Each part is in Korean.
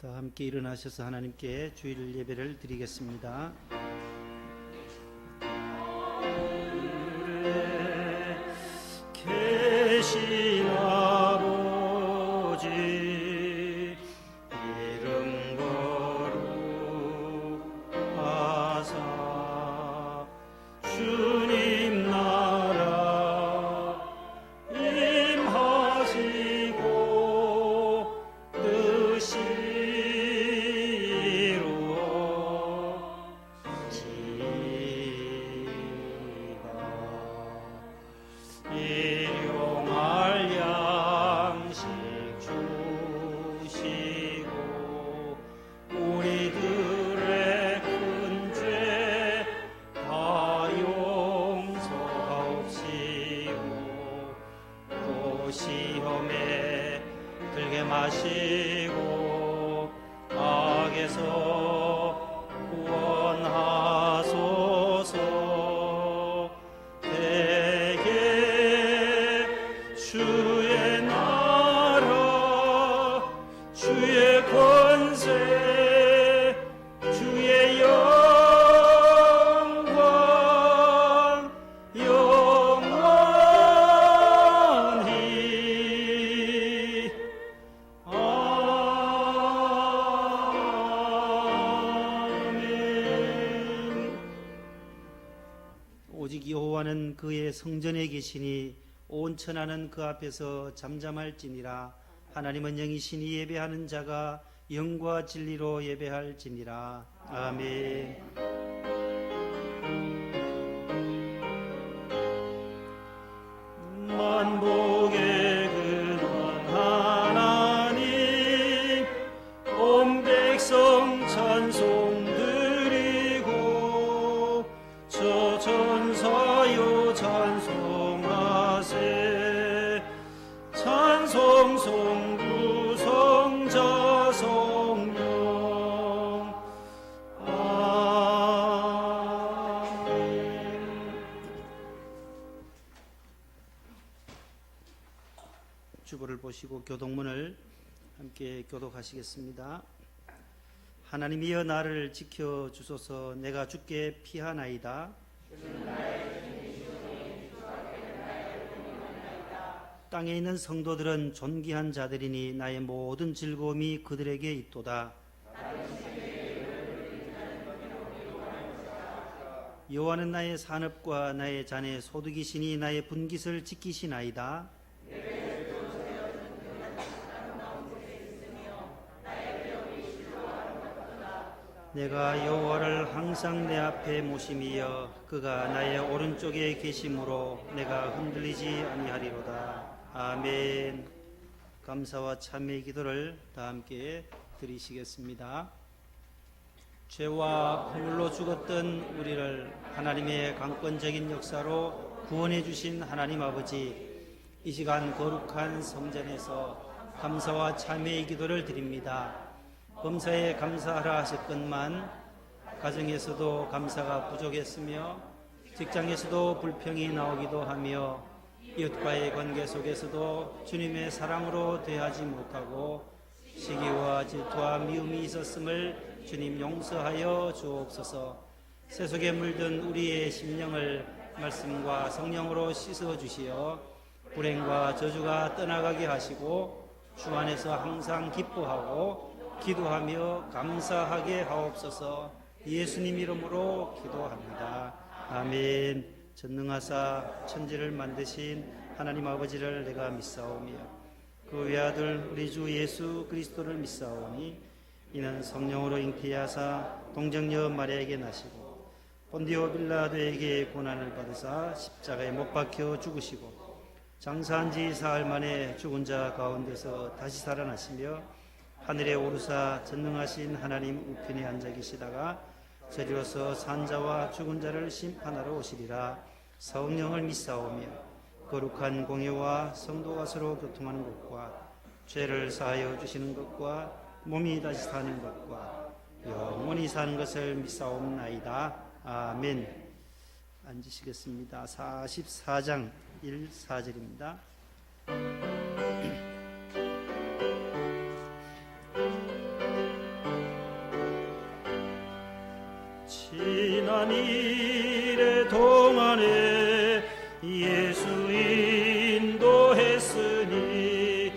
다 함께 일어나셔서 하나님께 주일 예배를 드리겠습니다. 계신 아버지 이름 거룩하사 주님 나라 임하시고 뜻이 이루어지가 일용할 양식 주시고 우리들의 큰 죄 다 용서하옵시고 또 시험에 들게 마시고 악에서 구원하소서. 대개 주의 나라 주의 권세 주의 영광 영원히 아멘. 오직 여호와는 그의 성전에 계시니 온 천하는 그 앞에서 잠잠할지니라. 하나님은 영이시니 예배하는 자가 영과 진리로 예배할지니라. 아멘. 만복의 근원 하나님 온 백성 찬송 드리고 저 전사여 찬송하세. 찬송 성부 성자 성령 아멘. 주보를 보시고 교독문을 함께 교독하시겠습니다. 하나님이여 나를 지켜 주소서. 내가 주께 피하나이다. 땅에 있는 성도들은 존귀한 자들이니 나의 모든 즐거움이 그들에게 있도다. 여호와는 나의 산업과 나의 잔의 소득이시니 나의 분깃을 지키시나이다. 내가 여호와를 항상 내 앞에 모심이여 그가 나의 오른쪽에 계심으로 내가 흔들리지 아니하리로다. 아멘. 감사와 참회의 기도를 다 함께 드리시겠습니다. 죄와 허물로 죽었던 우리를 하나님의 강권적인 역사로 구원해 주신 하나님 아버지, 이 시간 거룩한 성전에서 감사와 참회의 기도를 드립니다. 범사에 감사하라 하셨건만 가정에서도 감사가 부족했으며 직장에서도 불평이 나오기도 하며 이웃과의 관계 속에서도 주님의 사랑으로 대하지 못하고 시기와 질투와 미움이 있었음을 주님 용서하여 주옵소서. 세속에 물든 우리의 심령을 말씀과 성령으로 씻어 주시어 불행과 저주가 떠나가게 하시고 주 안에서 항상 기뻐하고 기도하며 감사하게 하옵소서. 예수님 이름으로 기도합니다. 아멘. 전능하사 천지를 만드신 하나님 아버지를 내가 믿사오며 그 외아들 우리 주 예수 그리스도를 믿사오니 이는 성령으로 잉태하사 동정녀 마리아에게 나시고 본디오 빌라도에게 고난을 받으사 십자가에 못 박혀 죽으시고 장사한 지 사흘 만에 죽은 자 가운데서 다시 살아나시며 하늘에 오르사 전능하신 하나님 우편에 앉아 계시다가 저리로서 산자와 죽은 자를 심판하러 오시리라. 성령을 믿사오며 거룩한 공예와 성도가 서로 교통하는 것과 죄를 사하여 주시는 것과 몸이 다시 사는 것과 영원히 사는 것을 믿사옵나이다. 아멘. 앉으시겠습니다. 44장 1, 4절입니다. 인도했으니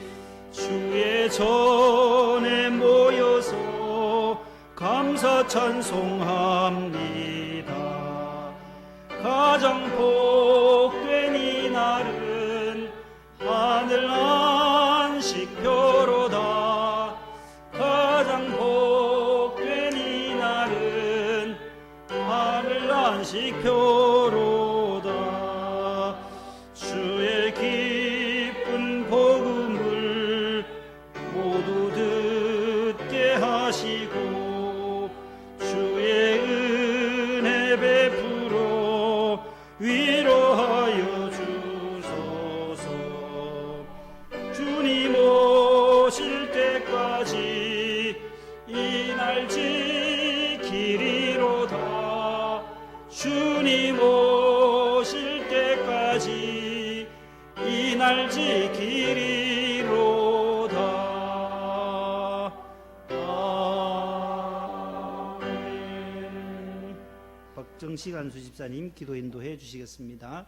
주의 전에 모여서 감사 찬송합니다. 가장 복된 이날은 하늘 안식표로다. 가장 복된 이날은 하늘 안식표로다. 주의 기쁜 복음을 모두 듣게 하시고 주의 은혜 베풀어 위로하여 주소서. 주님 오실 때까지 이 날 지키리로다. 주님 오실 때까지 이 날 지키리로다. 아멘. 박정식 안수집사님 기도 인도해 주시겠습니다.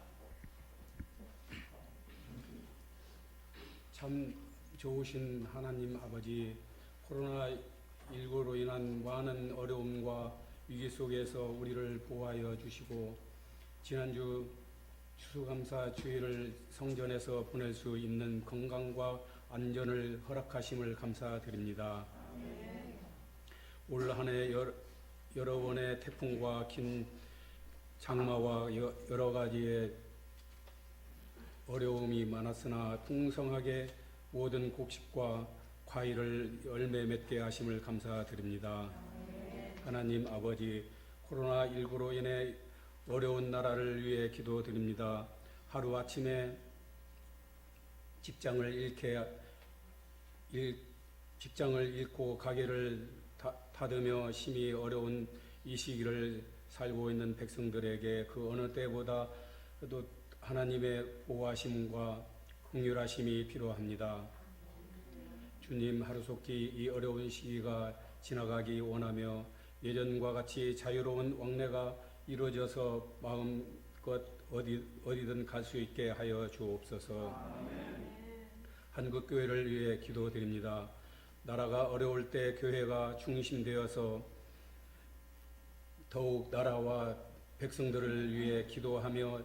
참 좋으신 하나님 아버지, 코로나19로 인한 많은 어려움과 위기 속에서 우리를 보호하여 주시고 지난주 추수감사 주일을 성전에서 보낼 수 있는 건강과 안전을 허락하심을 감사드립니다. 올 한 해 여러 번의 태풍과 긴 장마와 여러 가지의 어려움이 많았으나 풍성하게 모든 곡식과 과일을 열매 맺게 하심을 감사드립니다. 하나님 아버지, 코로나19로 인해 어려운 나라를 위해 기도드립니다. 하루아침에 직장을 잃고 가게를 닫으며 심히 어려운 이 시기를 살고 있는 백성들에게 그 어느 때보다도 하나님의 보호하심과 긍휼하심이 필요합니다. 주님, 하루속히 이 어려운 시기가 지나가기 원하며 예전과 같이 자유로운 왕래가 이루어져서 마음껏 어디든 갈 수 있게 하여 주옵소서. 한국교회를 위해 기도드립니다. 나라가 어려울 때 교회가 중심되어서 더욱 나라와 백성들을 위해 기도하며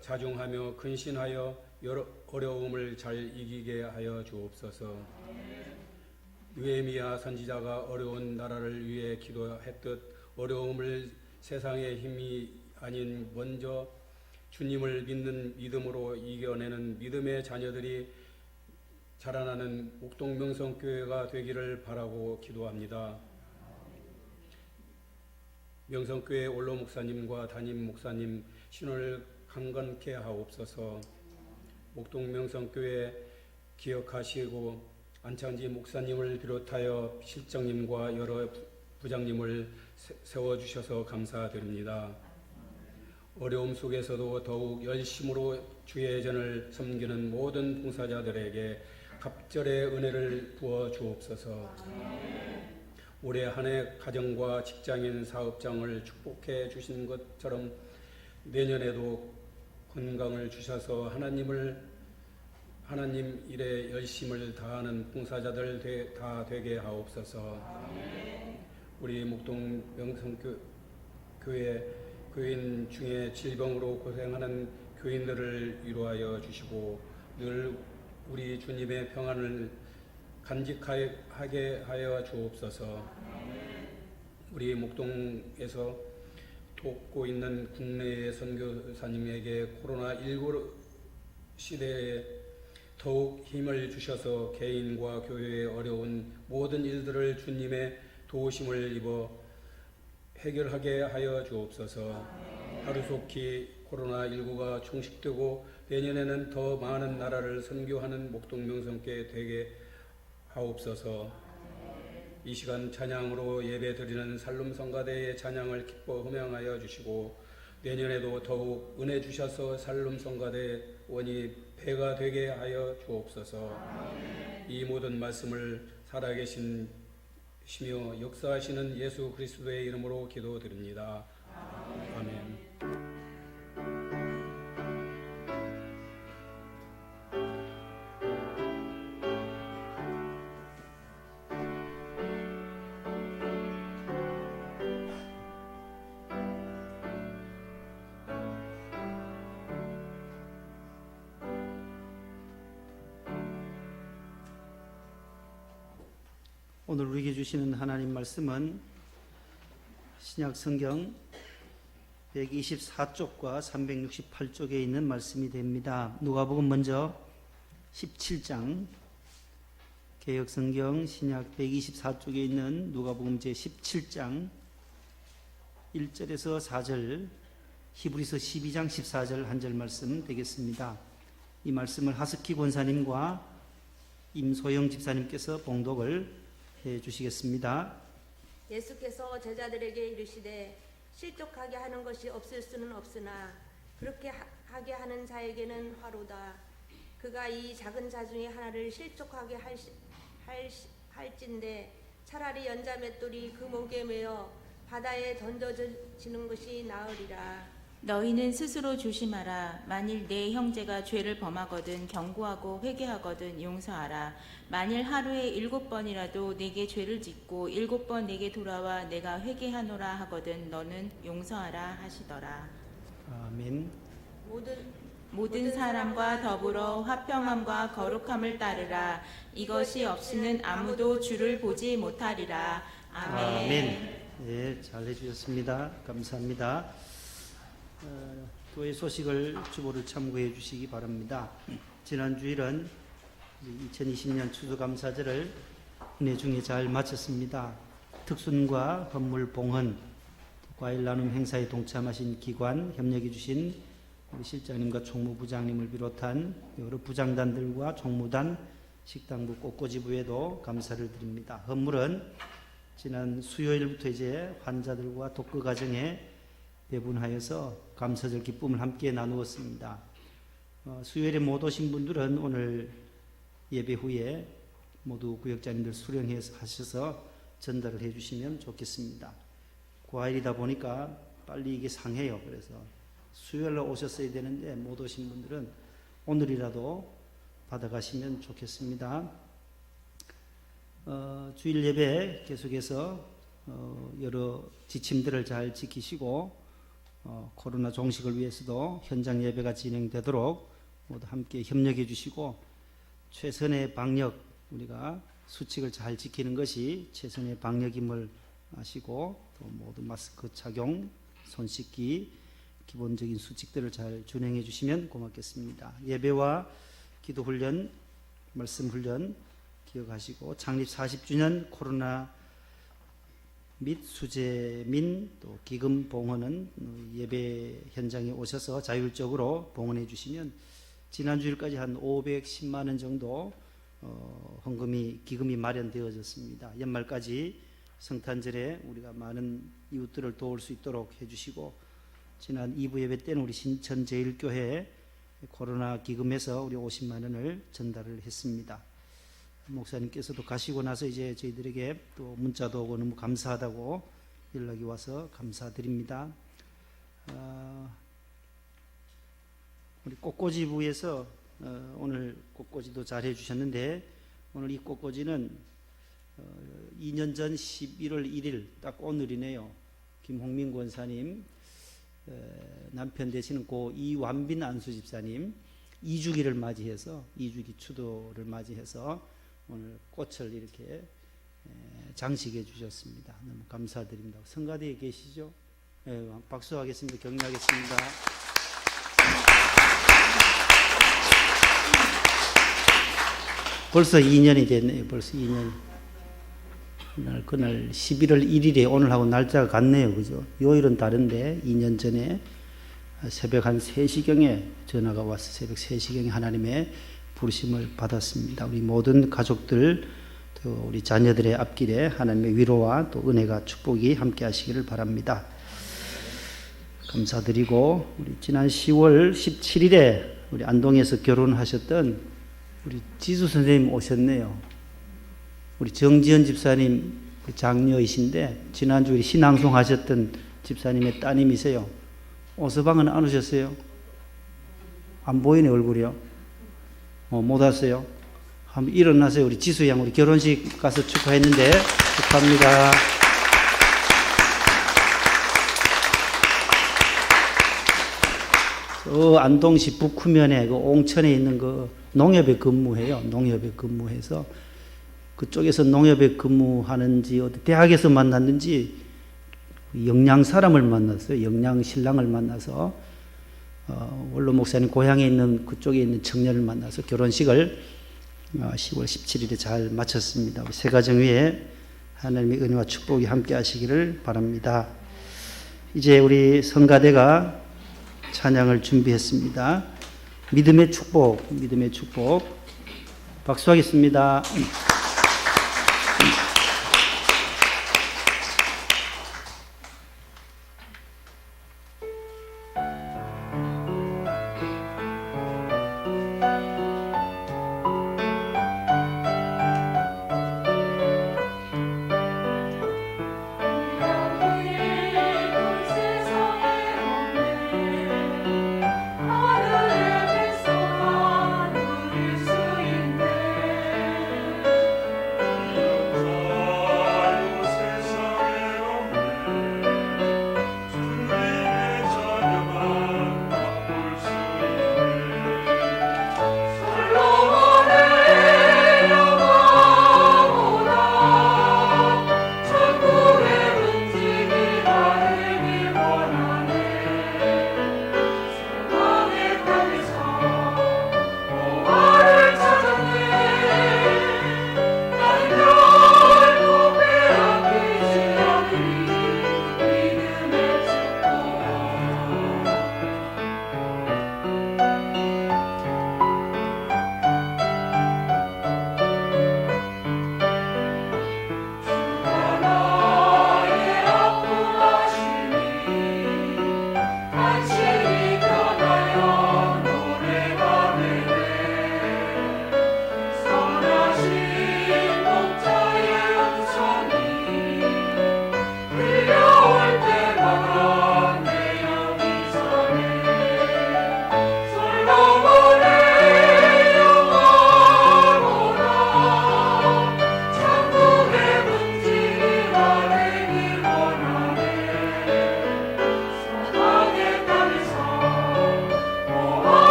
자중하며 근신하여 여러 어려움을 잘 이기게 하여 주옵소서. 느헤미야 선지자가 어려운 나라를 위해 기도했듯 어려움을 세상의 힘이 아닌 먼저 주님을 믿는 믿음으로 이겨내는 믿음의 자녀들이 자라나는 목동명성교회가 되기를 바라고 기도합니다. 명성교회 원로 목사님과 담임 목사님 신원을 강건케 하옵소서. 목동명성교회 기억하시고 안창지 목사님을 비롯하여 실장님과 여러 부장님을 세워주셔서 감사드립니다. 어려움 속에서도 더욱 열심으로 주의 전을 섬기는 모든 봉사자들에게 갑절의 은혜를 부어 주옵소서. 올해 한 해 가정과 직장인 사업장을 축복해 주신 것처럼 내년에도 건강을 주셔서 하나님 일에 열심을 다하는 봉사자들 다 되게 하옵소서. 우리 목동 명성교회 교인 중에 질병으로 고생하는 교인들을 위로하여 주시고 늘 우리 주님의 평안을 간직하게 하여 주옵소서. 우리 목동에서 돕고 있는 국내의 선교사님에게 코로나19 시대에 더욱 힘을 주셔서 개인과 교회의 어려운 모든 일들을 주님의 도우심을 입어 해결하게 하여 주옵소서. 하루속히 코로나19가 종식되고 내년에는 더 많은 나라를 선교하는 목동명성교회 되게 하옵소서. 이 시간 찬양으로 예배드리는 살룸성가대의 찬양을 기뻐 흠양하여 주시고 내년에도 더욱 은혜 주셔서 살룸성가대 원이 배가 되게 하여 주옵소서. 이 모든 말씀을 살아계신 시며 역사하시는 예수 그리스도의 이름으로 기도드립니다. 아멘. 오늘 우리에게 주시는 하나님 말씀은 신약 성경 124쪽과 368쪽에 있는 말씀이 됩니다. 누가복음 먼저 17장, 개역성경 신약 124쪽에 있는 누가복음 제 17장 1절에서 4절, 히브리서 12장 14절 한 절 말씀 되겠습니다. 이 말씀을 하스키 권사님과 임소영 집사님께서 봉독을 해 주시겠습니다. 예수께서 제자들에게 이르시되 실족하게 하는 것이 없을 수는 없으나 그렇게 하게 하는 자에게는 화로다. 그가 이 작은 자 중에 하나를 실족하게 할진대 차라리 연자 맷돌이 그 목에 매어 바다에 던져지는 것이 나으리라. 너희는 스스로 조심하라. 만일 내 형제가 죄를 범하거든 경고하고 회개하거든 용서하라. 만일 하루에 7번이라도 내게 죄를 짓고 7번 내게 돌아와 내가 회개하노라 하거든 너는 용서하라 하시더라. 아멘. 모든 사람과 더불어 화평함과 거룩함을 따르라. 이것이 없이는 아무도 주를 보지 못하리라. 아멘. 예, 잘 해주셨습니다. 감사합니다. 교회 소식을 주보를 참고해 주시기 바랍니다. 지난 주일은 2020년 추수감사절을 은혜 중에 잘 마쳤습니다. 특순과 헌물 봉헌, 과일 나눔 행사에 동참하신 기관, 협력해 주신 우리 실장님과 총무부장님을 비롯한 여러 부장단들과 총무단, 식당부, 꽃꽂이부에도 감사를 드립니다. 헌물은 지난 수요일부터 이제 환자들과 독거 가정에 배분하여서 감사절 기쁨을 함께 나누었습니다. 수요일에 못 오신 분들은 오늘 예배 후에 모두 구역장님들 수령해서 하셔서 전달을 해주시면 좋겠습니다. 과일이다 보니까 빨리 이게 상해요. 그래서 수요일에 오셨어야 되는데 못 오신 분들은 오늘이라도 받아가시면 좋겠습니다. 주일 예배 계속해서 여러 지침들을 잘 지키시고 코로나 종식을 위해서도 현장 예배가 진행되도록 모두 함께 협력해 주시고 최선의 방역, 우리가 수칙을 잘 지키는 것이 최선의 방역임을 아시고 또 모두 마스크 착용, 손 씻기, 기본적인 수칙들을 잘 준행해 주시면 고맙겠습니다. 예배와 기도 훈련, 말씀 훈련 기억하시고 창립 40주년 코로나 및 수재민 또 기금 봉헌은 예배 현장에 오셔서 자율적으로 봉헌해 주시면 지난 주일까지 한 510만 원 정도 기금이 마련되어졌습니다. 연말까지 성탄절에 우리가 많은 이웃들을 도울 수 있도록 해주시고 지난 2부 예배 때는 우리 신천제일교회 코로나 기금에서 우리 50만 원을 전달을 했습니다. 목사님께서도 가시고 나서 이제 저희들에게 또 문자도 오고 너무 감사하다고 연락이 와서 감사드립니다. 우리 꽃꽂이부에서 오늘 꽃꽂이도 잘 해주셨는데 오늘 이 꽃꽂이는 2년 전 11월 1일 딱 오늘이네요. 김홍민 권사님 남편 되시는 고 이완빈 안수집사님 2주기를 맞이해서 2주기 추도를 맞이해서 오늘 꽃을 이렇게 장식해 주셨습니다. 너무 감사드립니다. 성가대에 계시죠? 네, 박수하겠습니다. 격려하겠습니다. 벌써 2년이 됐네요. 벌써 2년. 그날 11월 1일에 오늘하고 날짜가 같네요. 그죠? 요일은 다른데 2년 전에 새벽 한 3시경에 전화가 와서 새벽 3시경에 하나님의 부르심을 받았습니다. 우리 모든 가족들, 또 우리 자녀들의 앞길에 하나님의 위로와 또 은혜가 축복이 함께 하시기를 바랍니다. 감사드리고 우리 지난 10월 17일에 우리 안동에서 결혼하셨던 우리 지수 선생님 오셨네요. 우리 정지현 집사님 장녀이신데 지난주 우리 신앙송 하셨던 집사님의 따님이세요. 오서방은 안 오셨어요? 안 보이네 얼굴이요. 못 왔어요? 한번 일어나세요. 우리 지수 양 우리 결혼식 가서 축하했는데 축하합니다. 안동시 북후면에 그 옹천에 있는 그 농협에 근무해요. 농협에 근무해서 그쪽에서 농협에 근무하는지 어디 대학에서 만났는지 영양 사람을 만났어요. 영양 신랑을 만나서 원로 목사님 고향에 있는 그쪽에 있는 청년을 만나서 결혼식을 10월 17일에 잘 마쳤습니다. 새 가정 위에 하나님의 은혜와 축복이 함께 하시기를 바랍니다. 이제 우리 성가대가 찬양을 준비했습니다. 믿음의 축복, 믿음의 축복. 박수하겠습니다.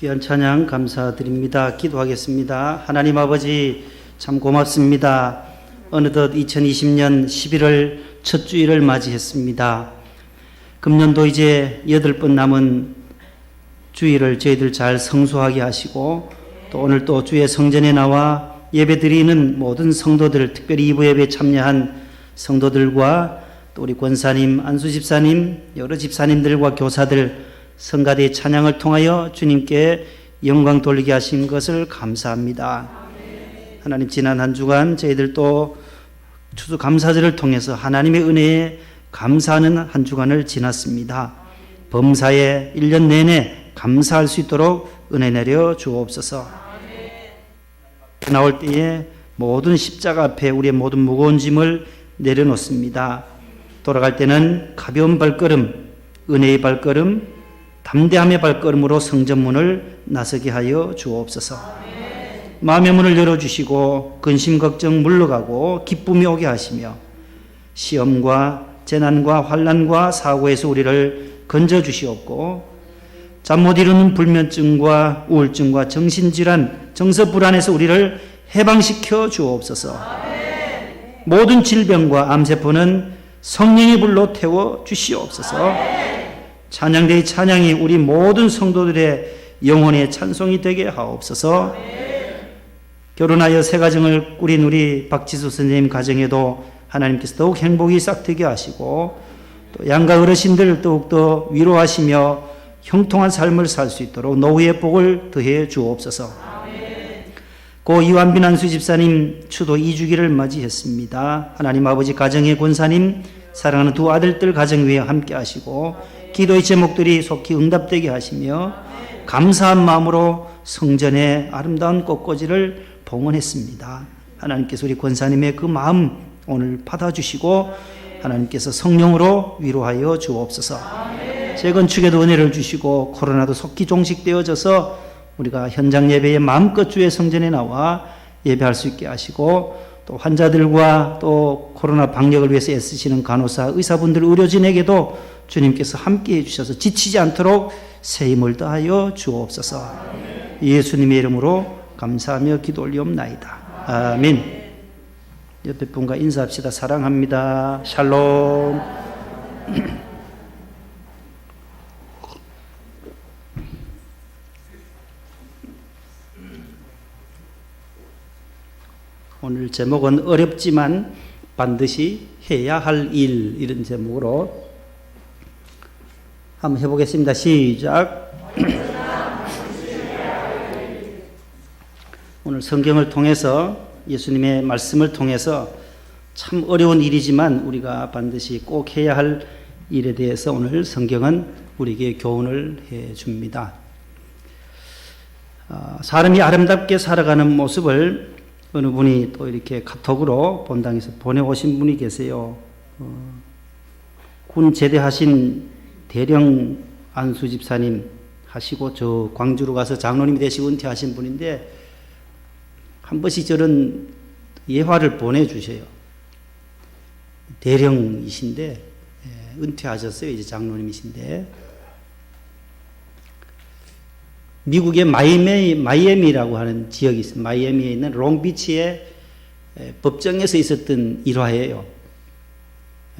귀한 찬양 감사드립니다. 기도하겠습니다. 하나님 아버지 참 고맙습니다. 어느덧 2020년 11월 첫 주일을 맞이했습니다. 금년도 이제 8번 남은 주일을 저희들 잘 성수하게 하시고 또 오늘 또 주의 성전에 나와 예배드리는 모든 성도들, 특별히 이부 예배에 참여한 성도들과 또 우리 권사님, 안수집사님, 여러 집사님들과 교사들 성가대의 찬양을 통하여 주님께 영광 돌리게 하신 것을 감사합니다. 하나님 지난 한 주간 저희들도 추수감사절을 통해서 하나님의 은혜에 감사하는 한 주간을 지났습니다. 범사에 1년 내내 감사할 수 있도록 은혜 내려 주옵소서. 나올 때에 모든 십자가 앞에 우리의 모든 무거운 짐을 내려놓습니다. 돌아갈 때는 가벼운 발걸음, 은혜의 발걸음, 담대함의 발걸음으로 성전문을 나서게 하여 주옵소서. 마음의 문을 열어주시고 근심 걱정 물러가고 기쁨이 오게 하시며 시험과 재난과 환난과 사고에서 우리를 건져주시옵고 잠 못 이루는 불면증과 우울증과 정신질환, 정서불안에서 우리를 해방시켜 주옵소서. 모든 질병과 암세포는 성령의 불로 태워 주시옵소서. 찬양대의 찬양이 우리 모든 성도들의 영혼의 찬송이 되게 하옵소서. 결혼하여 새 가정을 꾸린 우리 박지수 선생님 가정에도 하나님께서 더욱 행복이 싹트게 하시고 또 양가 어르신들 더욱더 위로하시며 형통한 삶을 살 수 있도록 노후의 복을 더해 주옵소서. 고 이완빈 안수 집사님 추도 2주기를 맞이했습니다. 하나님 아버지 가정의 권사님 사랑하는 두 아들들 가정 위에 함께 하시고 기도의 제목들이 속히 응답되게 하시며 감사한 마음으로 성전의 아름다운 꽃꽂이를 봉헌했습니다. 하나님께서 우리 권사님의 그 마음 오늘 받아주시고 하나님께서 성령으로 위로하여 주옵소서. 재건축에도 은혜를 주시고 코로나도 속히 종식되어져서 우리가 현장 예배에 마음껏 주의 성전에 나와 예배할 수 있게 하시고 또 환자들과 또 코로나 방역을 위해서 애쓰시는 간호사, 의사분들, 의료진에게도 주님께서 함께 해주셔서 지치지 않도록 새 힘을 더하여 주옵소서. 예수님의 이름으로 감사하며 기도 올리옵나이다. 아멘. 옆에 분과 인사합시다. 사랑합니다. 샬롬. 오늘 제목은 어렵지만 반드시 해야 할 일, 이런 제목으로 한번 해보겠습니다. 시작. 오늘 성경을 통해서 예수님의 말씀을 통해서 참 어려운 일이지만 우리가 반드시 꼭 해야 할 일에 대해서 오늘 성경은 우리에게 교훈을 해 줍니다. 사람이 아름답게 살아가는 모습을 어느 분이 또 이렇게 카톡으로 본당에서 보내오신 분이 계세요. 군 제대하신 대령 안수 집사님 하시고 저 광주로 가서 장로님이 되시고 은퇴하신 분인데 한 번씩 저런 예화를 보내주세요. 대령이신데 은퇴하셨어요. 이제 장로님이신데 미국의 마이애미라고 하는 지역이 있습니다. 마이애미에 있는 롱비치의 법정에서 있었던 일화예요.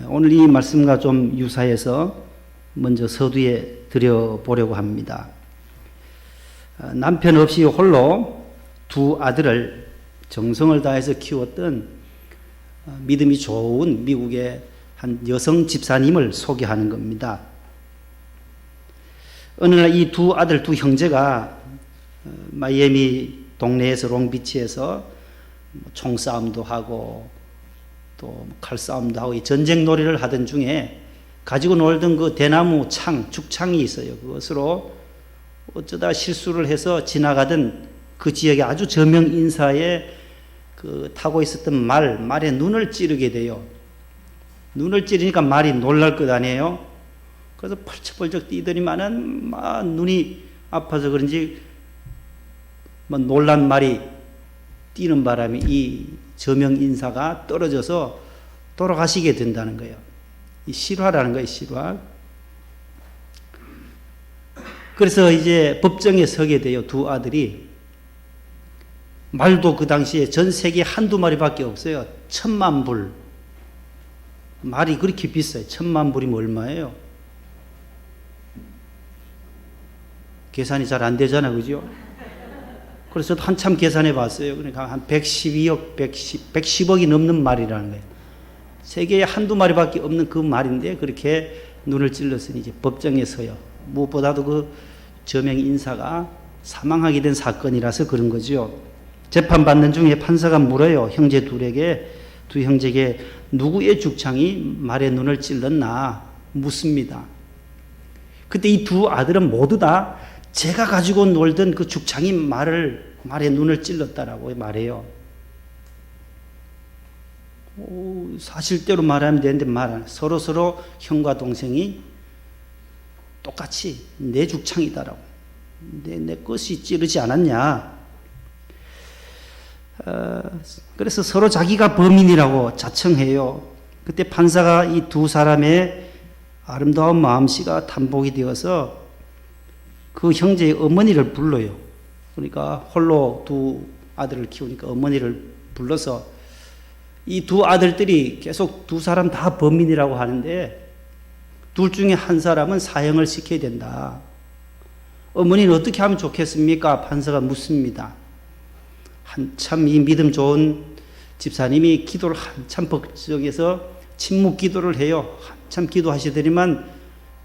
오늘 이 말씀과 좀 유사해서 먼저 서두에 드려보려고 합니다. 남편 없이 홀로 두 아들을 정성을 다해서 키웠던 믿음이 좋은 미국의 한 여성 집사님을 소개하는 겁니다. 어느 날 이 두 아들, 두 형제가 마이애미 동네에서 롱비치에서 총싸움도 하고 또 칼싸움도 하고 전쟁 놀이를 하던 중에 가지고 놀던 그 대나무 창, 죽창이 있어요. 그것으로 어쩌다 실수를 해서 지나가던 그 지역의 아주 저명 인사에 그 타고 있었던 말에 눈을 찌르게 돼요. 눈을 찌르니까 말이 놀랄 것 아니에요? 그래서 펄쩍펄쩍 뛰더니만은 막 눈이 아파서 그런지 막 놀란 말이 뛰는 바람에 이 저명 인사가 떨어져서 돌아가시게 된다는 거예요. 이 실화라는 거예요, 실화. 그래서 이제 법정에 서게 돼요, 두 아들이. 말도 그 당시에 전 세계에 한두 마리밖에 없어요. 1,000만 불. 말이 그렇게 비싸요. 1,000만 불이면 얼마예요? 계산이 잘 안 되잖아, 그죠? 그래서 한참 계산해 봤어요. 그러니까 한 110억이 넘는 말이라는 거예요. 세계에 한두 마리밖에 없는 그 말인데 그렇게 눈을 찔렀으니 이제 법정에 서요. 무엇보다도 그 저명 인사가 사망하게 된 사건이라서 그런 거죠. 재판받는 중에 판사가 물어요. 형제 두 형제에게 누구의 죽창이 말의 눈을 찔렀나 묻습니다. 그때 이 두 아들은 모두 다 제가 가지고 놀던 그 죽창이 말의 눈을 찔렀다라고 말해요. 사실대로 말하면 되는데 서로 형과 동생이 똑같이 내 죽창이다라고, 내 것이 찌르지 않았냐. 그래서 서로 자기가 범인이라고 자청해요. 그때 판사가 이 두 사람의 아름다운 마음씨가 탐복이 되어서 그 형제의 어머니를 불러요. 그러니까 홀로 두 아들을 키우니까 어머니를 불러서 이 두 아들들이 계속 두 사람 다 범인이라고 하는데 둘 중에 한 사람은 사형을 시켜야 된다. 어머니는 어떻게 하면 좋겠습니까? 판사가 묻습니다. 한참 이 믿음 좋은 집사님이 기도를 한참 걱정해서 침묵 기도를 해요. 한참 기도하시더니만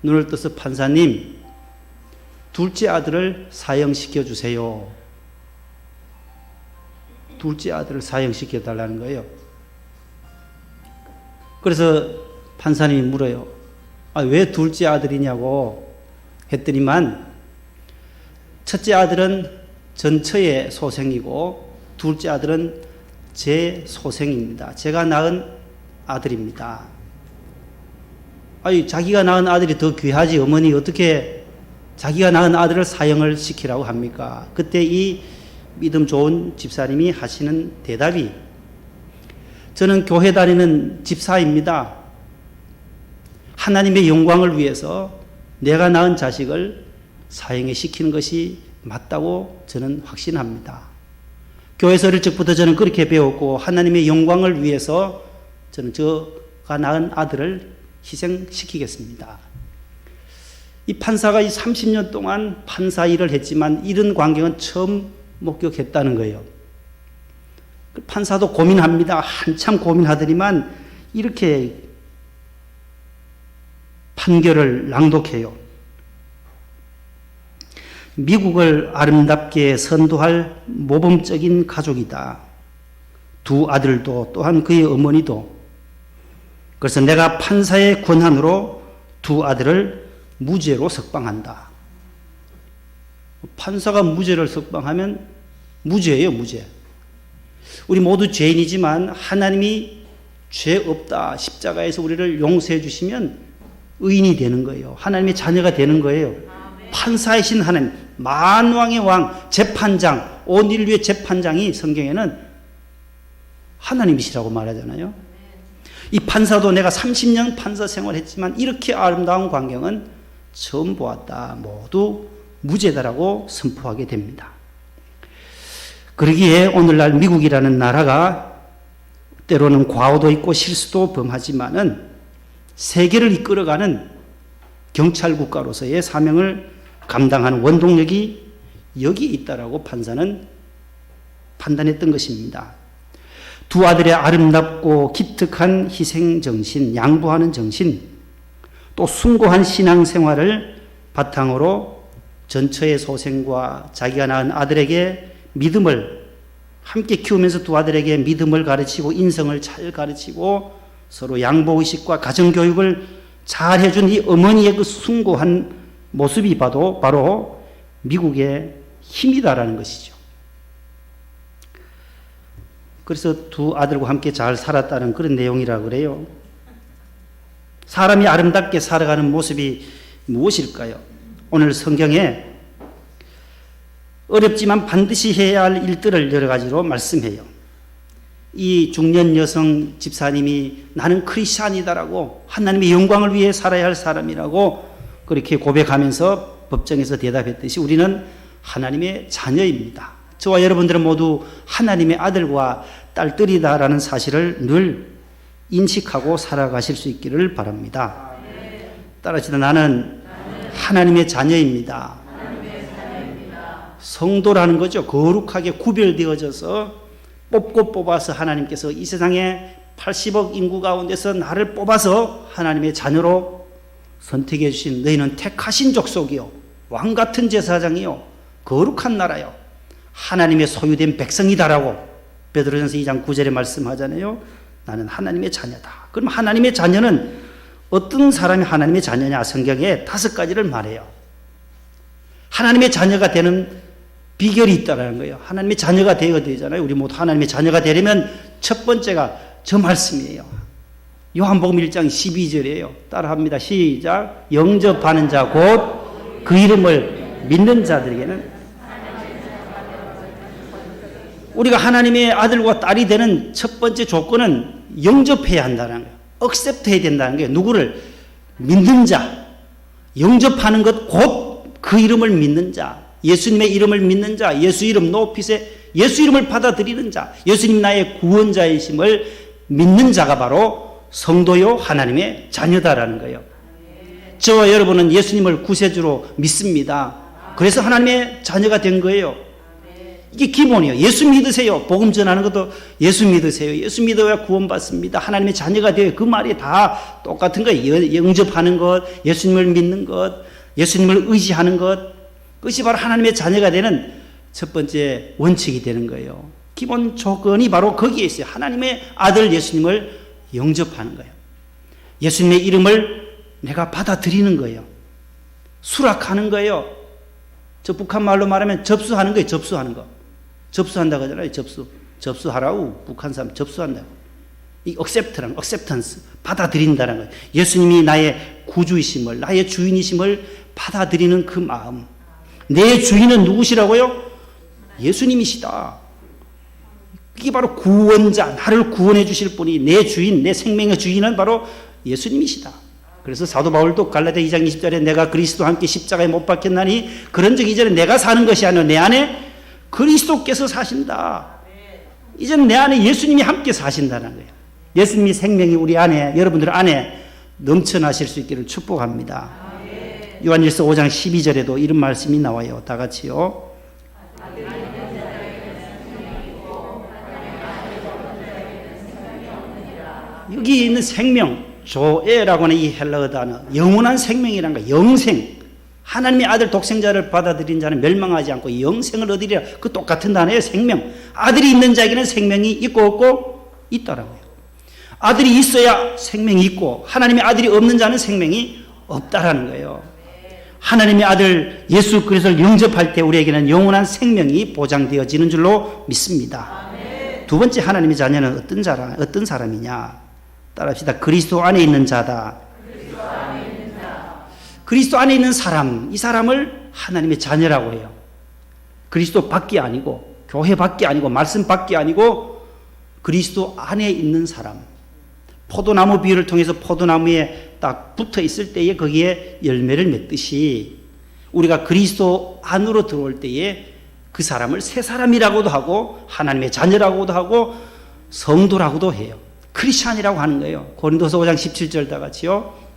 눈을 떠서 판사님, 둘째 아들을 사형시켜 주세요. 둘째 아들을 사형시켜 달라는 거예요. 그래서 판사님이 물어요. 왜 둘째 아들이냐고 했더니만 첫째 아들은 전처의 소생이고 둘째 아들은 제 소생입니다. 제가 낳은 아들입니다. 자기가 낳은 아들이 더 귀하지 어머니 어떻게 자기가 낳은 아들을 사형을 시키라고 합니까? 그때 이 믿음 좋은 집사님이 하시는 대답이 저는 교회 다니는 집사입니다. 하나님의 영광을 위해서 내가 낳은 자식을 사형에 시키는 것이 맞다고 저는 확신합니다. 교회에서 어릴 적부터 저는 그렇게 배웠고 하나님의 영광을 위해서 저는 저가 낳은 아들을 희생시키겠습니다. 이 판사가 이 30년 동안 판사 일을 했지만 이런 광경은 처음 목격했다는 거예요. 판사도 고민합니다. 한참 고민하더니만 이렇게 판결을 랑독해요. 미국을 아름답게 선도할 모범적인 가족이다. 두 아들도 또한 그의 어머니도. 그래서 내가 판사의 권한으로 두 아들을 무죄로 석방한다. 판사가 무죄를 석방하면 무죄예요, 무죄. 우리 모두 죄인이지만 하나님이 죄 없다 십자가에서 우리를 용서해 주시면 의인이 되는 거예요. 하나님의 자녀가 되는 거예요. 판사이신 하나님, 만왕의 왕, 재판장, 온 인류의 재판장이 성경에는 하나님이시라고 말하잖아요. 이 판사도 내가 30년 판사 생활했지만 이렇게 아름다운 광경은 처음 보았다. 모두 무죄다라고 선포하게 됩니다. 그러기에 오늘날 미국이라는 나라가 때로는 과오도 있고 실수도 범하지만은 세계를 이끌어가는 경찰 국가로서의 사명을 감당하는 원동력이 여기 있다라고 판사는 판단했던 것입니다. 두 아들의 아름답고 기특한 희생정신, 양보하는 정신, 또 숭고한 신앙생활을 바탕으로 전처의 소생과 자기가 낳은 아들에게 믿음을 함께 키우면서 두 아들에게 믿음을 가르치고 인성을 잘 가르치고 서로 양보의식과 가정교육을 잘 해준 이 어머니의 그 숭고한 모습이 봐도 바로 미국의 힘이다라는 것이죠. 그래서 두 아들과 함께 잘 살았다는 그런 내용이라고 그래요. 사람이 아름답게 살아가는 모습이 무엇일까요? 오늘 성경에 어렵지만 반드시 해야 할 일들을 여러 가지로 말씀해요. 이 중년 여성 집사님이 나는 크리스찬이다라고 하나님의 영광을 위해 살아야 할 사람이라고 그렇게 고백하면서 법정에서 대답했듯이 우리는 하나님의 자녀입니다. 저와 여러분들은 모두 하나님의 아들과 딸들이다라는 사실을 늘 인식하고 살아가실 수 있기를 바랍니다. 따라서 나는 하나님의 자녀입니다. 성도라는 거죠. 거룩하게 구별되어져서 뽑고 뽑아서 하나님께서 이 세상에 80억 인구 가운데서 나를 뽑아서 하나님의 자녀로 선택해 주신 너희는 택하신 족속이요 왕같은 제사장이요 거룩한 나라요 하나님의 소유된 백성이다라고 베드로전서 2장 9절에 말씀하잖아요. 나는 하나님의 자녀다. 그럼 하나님의 자녀는 어떤 사람이 하나님의 자녀냐? 성경에 5가지를 말해요. 하나님의 자녀가 되는 비결이 있다라는 거예요. 하나님의 자녀가 되어야 되잖아요. 우리 모두 하나님의 자녀가 되려면 첫 번째가 저 말씀이에요. 요한복음 1장 12절이에요. 따라합니다. 시작. 영접하는 자 곧 그 이름을 믿는 자들에게는 우리가 하나님의 아들과 딸이 되는 첫 번째 조건은 영접해야 한다는 거예요. 억셉트 해야 된다는 거예요. 누구를? 믿는 자. 영접하는 것 곧 그 이름을 믿는 자. 예수님의 이름을 믿는 자. 예수 이름 높이세. 예수 이름을 받아들이는 자. 예수님 나의 구원자이심을 믿는 자가 바로 성도요 하나님의 자녀다라는 거예요. 저와 여러분은 예수님을 구세주로 믿습니다. 그래서 하나님의 자녀가 된 거예요. 이게 기본이에요. 예수 믿으세요. 복음 전하는 것도 예수 믿으세요. 예수 믿어야 구원받습니다. 하나님의 자녀가 되어요. 그 말이 다 똑같은 거예요. 영접하는 것, 예수님을 믿는 것, 예수님을 의지하는 것, 그것이 바로 하나님의 자녀가 되는 첫 번째 원칙이 되는 거예요. 기본 조건이 바로 거기에 있어요. 하나님의 아들 예수님을 영접하는 거예요. 예수님의 이름을 내가 받아들이는 거예요. 수락하는 거예요. 저 북한 말로 말하면 접수하는 거예요. 접수하는 거. 접수한다고 하잖아요. 접수하라고. 북한 사람 접수한다. 이 acceptance, 받아들인다는 거예요. 예수님이 나의 구주이심을, 나의 주인이심을 받아들이는 그 마음. 내 주인은 누구시라고요? 예수님이시다. 이게 바로 구원자, 나를 구원해 주실 분이 내 주인, 내 생명의 주인은 바로 예수님이시다. 그래서 사도 바울도 갈라디아 2장 20절에 내가 그리스도와 함께 십자가에 못 박혔나니 그런즉 이제는 내가 사는 것이 아니라 내 안에 그리스도께서 사신다. 이제는 내 안에 예수님이 함께 사신다는 거예요. 예수님이 생명이 우리 안에, 여러분들 안에 넘쳐나실 수 있기를 축복합니다. 요한일서 5장 12절에도 이런 말씀이 나와요. 다 같이요. 여기 있는 생명, 조에라고 하는 이 헬라어 단어, 영원한 생명이라는 거, 영생. 하나님의 아들 독생자를 받아들인 자는 멸망하지 않고 영생을 얻으리라. 그 똑같은 단어예요. 생명. 아들이 있는 자에게는 생명이 있고 없고 있다라고요. 아들이 있어야 생명이 있고 하나님의 아들이 없는 자는 생명이 없다라는 거예요. 하나님의 아들 예수 그리스도를 영접할 때 우리에게는 영원한 생명이 보장되어지는 줄로 믿습니다. 두 번째 하나님의 자녀는 어떤 사람이냐? 따라합시다. 그리스도 안에 있는 자다. 그리스도 안에 있는 사람, 이 사람을 하나님의 자녀라고 해요. 그리스도 밖이 아니고 교회 밖이 아니고 말씀 밖이 아니고 그리스도 안에 있는 사람. 포도나무 비유를 통해서 포도나무에 딱 붙어 있을 때에 거기에 열매를 맺듯이 우리가 그리스도 안으로 들어올 때에 그 사람을 새 사람이라고도 하고 하나님의 자녀라고도 하고 성도라고도 해요. 크리스찬이라고 하는 거예요. 고린도서 5장 17절 다 같이요.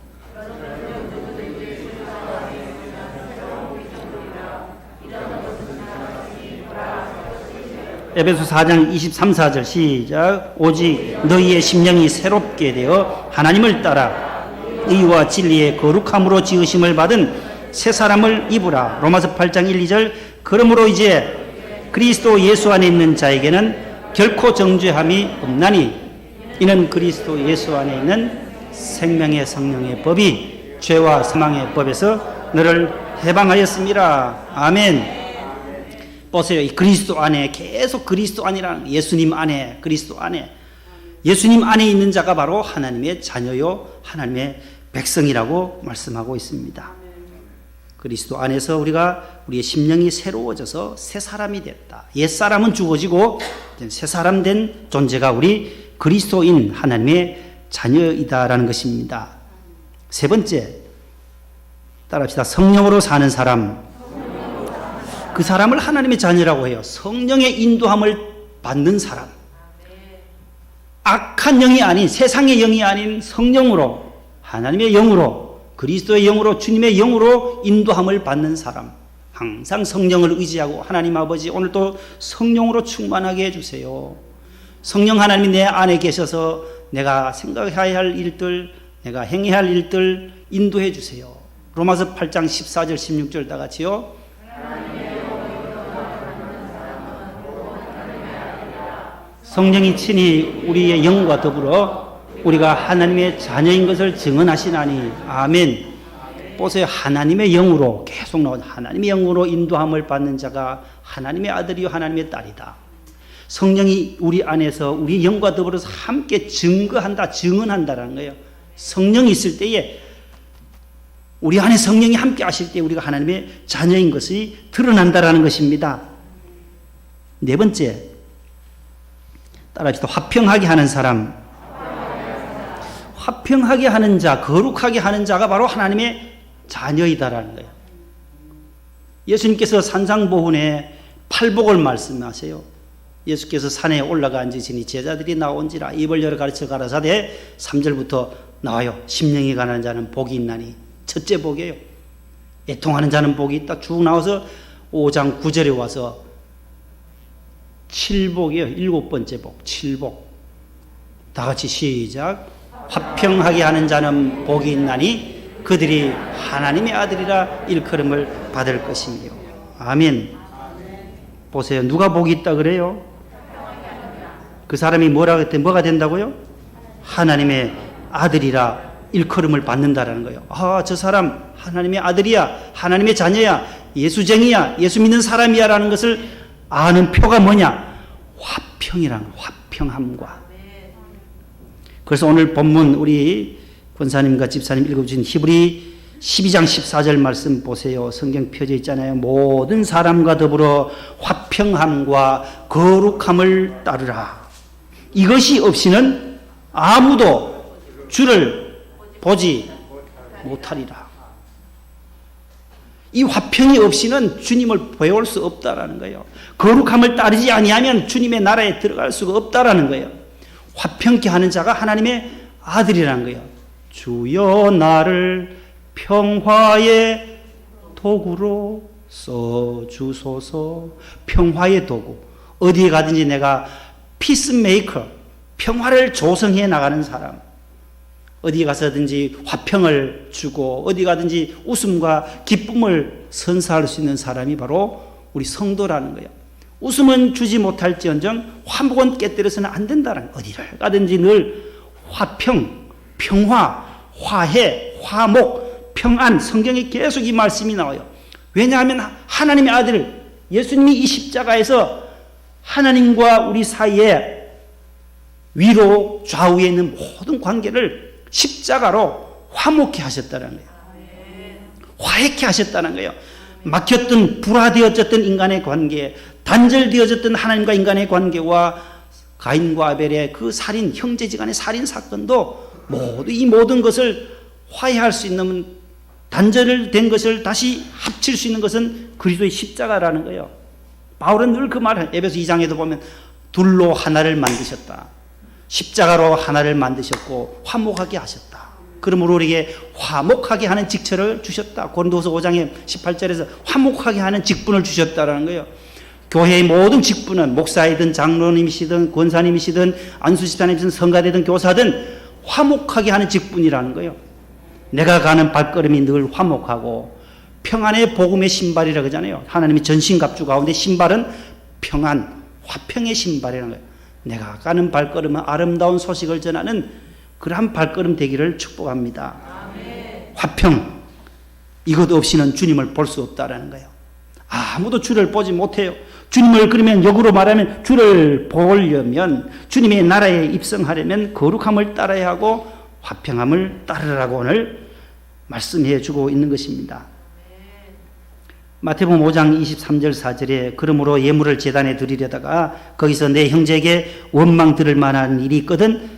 에베소 4장 23, 4절 시작. 오직 너희의 심령이 새롭게 되어 하나님을 따라 의와 진리의 거룩함으로 지으심을 받은 새 사람을 입으라. 로마서 8장 1, 2절. 그러므로 이제 그리스도 예수 안에 있는 자에게는 결코 정죄함이 없나니 이는 그리스도 예수 안에 있는 생명의 성령의 법이 죄와 사망의 법에서 너를 해방하였습니다. 아멘. 보세요. 이 그리스도 안에 계속 그리스도 안이라는 예수님 안에 그리스도 안에 예수님 안에 있는 자가 바로 하나님의 자녀요 하나님의 백성이라고 말씀하고 있습니다. 그리스도 안에서 우리의 심령이 새로워져서 새 사람이 됐다. 옛 사람은 죽어지고 새 사람 된 존재가 우리 그리스도인 하나님의 자녀이다라는 것입니다. 세 번째 따라합시다. 성령으로 사는 사람. 그 사람을 하나님의 자녀라고 해요. 성령의 인도함을 받는 사람. 악한 영이 아닌 세상의 영이 아닌 성령으로 하나님의 영으로 그리스도의 영으로 주님의 영으로 인도함을 받는 사람. 항상 성령을 의지하고 하나님 아버지 오늘도 성령으로 충만하게 해주세요. 성령 하나님이 내 안에 계셔서 내가 생각해야 할 일들 내가 행해야 할 일들 인도해 주세요. 로마서 8장 14절 16절 다 같이요. 성령이 친히 우리의 영과 더불어 우리가 하나님의 자녀인 것을 증언하시나니. 아멘. 보세요. 하나님의 영으로 계속 나온 하나님의 영으로 인도함을 받는 자가 하나님의 아들이요 하나님의 딸이다. 성령이 우리 안에서 우리 영과 더불어서 함께 증거한다, 증언한다라는 거예요. 성령이 있을 때에 우리 안에 성령이 함께 하실 때 우리가 하나님의 자녀인 것이 드러난다라는 것입니다. 네 번째, 따라합시다. 화평하게 하는 사람. 화평하게 하는 자, 거룩하게 하는 자가 바로 하나님의 자녀이다라는 거예요. 예수님께서 산상보훈에 팔복을 말씀하세요. 예수께서 산에 올라가 앉으시니 제자들이 나온지라 입을 열어 가르쳐 가라사대 3절부터 나와요. 심령이 가난한 자는 복이 있나니. 첫째 복이에요. 애통하는 자는 복이 있다. 쭉 나와서 5장 9절에 와서 7복이에요. 7번째 복, 7복. 다 같이 시작. 화평하게 하는 자는 복이 있나니 그들이 하나님의 아들이라 일컬음을 받을 것이며. 아멘. 보세요. 누가 복이 있다 그래요? 그 사람이 뭐가 된다고요? 하나님의 아들이라 일컬음을 받는다라는 거예요. 아, 저 사람 하나님의 아들이야, 하나님의 자녀야, 예수쟁이야, 예수 믿는 사람이야 라는 것을 아는 표가 뭐냐? 화평이라는 거예요. 화평함과. 그래서 오늘 본문 우리 권사님과 집사님 읽어주신 히브리 12장 14절 말씀 보세요. 성경 펴져 있잖아요. 모든 사람과 더불어 화평함과 거룩함을 따르라. 이것이 없이는 아무도 주를 보지 못하리라. 이 화평이 없이는 주님을 배울 수 없다라는 거예요. 거룩함을 따르지 아니하면 주님의 나라에 들어갈 수가 없다라는 거예요. 화평케 하는 자가 하나님의 아들이라는 거예요. 주여 나를 평화의 도구로 써주소서. 평화의 도구. 어디에 가든지 내가 피스메이커, 평화를 조성해 나가는 사람. 어디 가서든지 화평을 주고 어디 가든지 웃음과 기쁨을 선사할 수 있는 사람이 바로 우리 성도라는 거예요. 웃음은 주지 못할지언정 화목은 깨뜨려서는 안 된다는 거예요. 어디를 가든지 늘 화평, 평화, 화해, 화목, 평안. 성경에 계속 이 말씀이 나와요. 왜냐하면 하나님의 아들 예수님이 이 십자가에서 하나님과 우리 사이에 위로 좌우에 있는 모든 관계를 십자가로 화목케 하셨다는 거예요. 화해케 하셨다는 거예요. 막혔던 불화되어졌던 인간의 관계, 단절되어졌던 하나님과 인간의 관계와 가인과 아벨의 그 살인, 형제지간의 살인 사건도 모두 이 모든 것을 화해할 수 있는, 단절된 것을 다시 합칠 수 있는 것은 그리스도의 십자가라는 거예요. 바울은 늘 그 말을 에베소 2장에도 보면 둘로 하나를 만드셨다. 십자가로 하나를 만드셨고 화목하게 하셨다. 그러므로 우리에게 화목하게 하는 직처를 주셨다. 고린도후서 5장에 18절에서 화목하게 하는 직분을 주셨다라는 거예요. 교회의 모든 직분은 목사이든 장로님이시든 권사님이시든 안수집사님이시든 성가대든 교사든 화목하게 하는 직분이라는 거예요. 내가 가는 발걸음이 늘 화목하고 평안의 복음의 신발이라 그러잖아요. 하나님의 전신갑주 가운데 신발은 평안, 화평의 신발이라는 거예요. 내가 가는 발걸음은 아름다운 소식을 전하는 그러한 발걸음 되기를 축복합니다. 아멘. 화평, 이것 없이는 주님을 볼 수 없다라는 거예요. 아무도 주를 보지 못해요. 주님을 그러면 역으로 말하면 주를 보려면 주님의 나라에 입성하려면 거룩함을 따라야 하고 화평함을 따르라고 오늘 말씀해 주고 있는 것입니다. 마태복음 5장 23절 4절에 그러므로 예물을 제단에 드리려다가 거기서 내 형제에게 원망 들을 만한 일이 있거든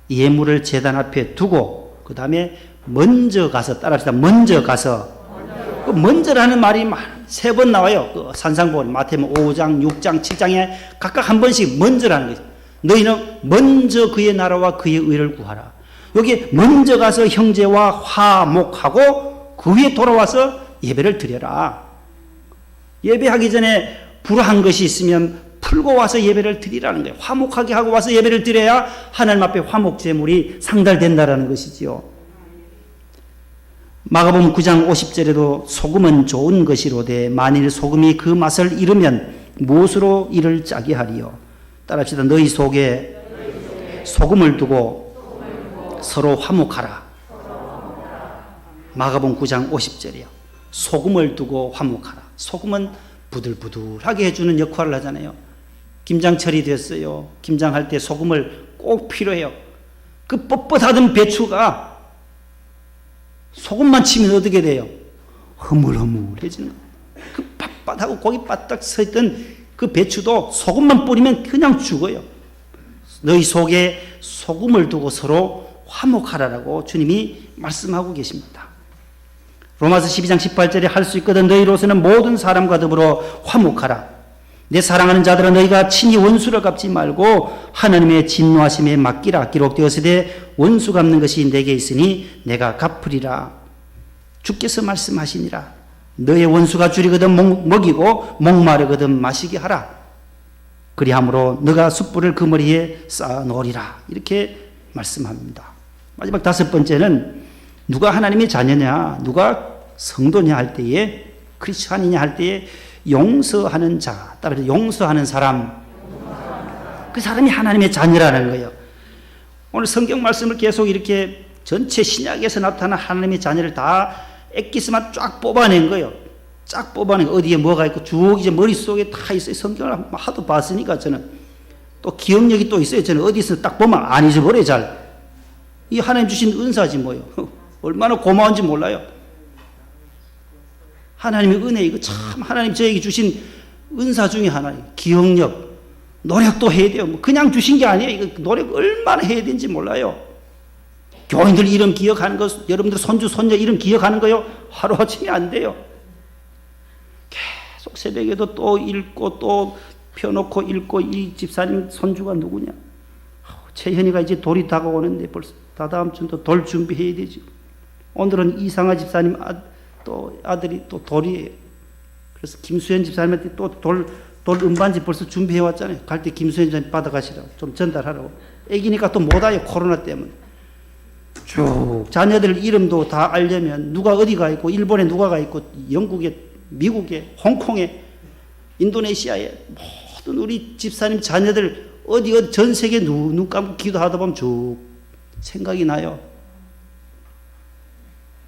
예물을 제단 앞에 두고 그 다음에 먼저 가서, 따라합시다. 먼저 가서. 그 먼저라는 말이 3번 나와요. 그 산상보훈 마태복음 5장 6장 7장에 각각 한 번씩 먼저라는 거죠. 너희는 먼저 그의 나라와 그의 의를 구하라. 여기 먼저 가서 형제와 화목하고 그 후에 돌아와서 예배를 드려라. 예배하기 전에 불화한 것이 있으면 풀고 와서 예배를 드리라는 거예요. 화목하게 하고 와서 예배를 드려야 하나님 앞에 화목 제물이 상달된다라는 것이지요. 마가복음 9장 50절에도 소금은 좋은 것이로되 만일 소금이 그 맛을 잃으면 무엇으로 이를 짜게 하리요. 따라합시다. 너희 속에 소금을 두고 서로 화목하라. 마가복음 9장 50절이요. 소금을 두고 화목하라. 소금은 부들부들하게 해주는 역할을 하잖아요. 김장철이 됐어요. 김장할 때 소금을 꼭 필요해요. 그 뻣뻣하던 배추가 소금만 치면 어떻게 돼요? 흐물흐물해지는 거예요. 그 빳빳하고 고기 바짝 서있던 그 배추도 소금만 뿌리면 그냥 죽어요. 너희 속에 소금을 두고 서로 화목하라라고 주님이 말씀하고 계십니다. 로마서 12장 18절에 할 수 있거든 너희로서는 모든 사람과 더불어 화목하라. 내 사랑하는 자들아 너희가 친히 원수를 갚지 말고 하나님의 진노하심에 맡기라. 기록되었으되 원수 갚는 것이 내게 있으니 내가 갚으리라. 주께서 말씀하시니라. 너의 원수가 줄이거든 먹이고 목마르거든 마시게 하라. 그리함으로 너가 숯불을 그 머리에 쌓아 놓으리라. 이렇게 말씀합니다. 마지막 5번째는 누가 하나님의 자녀냐, 누가 성도냐 할 때에, 크리스찬이냐 할 때에 용서하는 자, 따라서 용서하는 사람, 그 사람이 하나님의 자녀라는 거예요. 오늘 성경 말씀을 계속 이렇게 전체 신약에서 나타난 하나님의 자녀를 다 엑기스만 쫙 뽑아낸 거예요. 쫙 뽑아낸 거. 어디에 뭐가 있고 쭉 이제 머릿속에 다 있어요. 성경을 하도 봤으니까 저는. 또 기억력이 또 있어요. 저는 어디서 딱 보면 안 잊어버려요, 잘. 이 하나님 주신 은사지 뭐예요. 얼마나 고마운지 몰라요. 하나님의 은혜, 이거 참 하나님 저에게 주신 은사 중에 하나예요. 기억력, 노력도 해야 돼요. 뭐 그냥 주신 게 아니에요. 이거 노력 얼마나 해야 되는지 몰라요. 교인들 이름 기억하는 거, 여러분들 손주, 손녀 이름 기억하는 거요? 하루아침에 안 돼요. 계속 새벽에도 또 읽고 또 펴놓고 읽고 이 집사님 손주가 누구냐? 채현이가 이제 돌이 다가오는데 벌써 다다음 주도 돌 준비해야 되죠. 오늘은 이상하 집사님 또 아들이 또 돌이에요. 그래서 김수현 집사님한테 또 돌 음반지 벌써 준비해 왔잖아요. 갈 때 김수현 집사님 받아가시라고 좀 전달하라고. 애기니까 또 못 와요. 코로나 때문에. 쭉 자녀들 이름도 다 알려면 누가 어디가 있고 일본에 누가 가 있고 영국에 미국에 홍콩에 인도네시아에 모든 우리 집사님 자녀들 어디 전 세계 눈 감고 기도하다 보면 쭉 생각이 나요.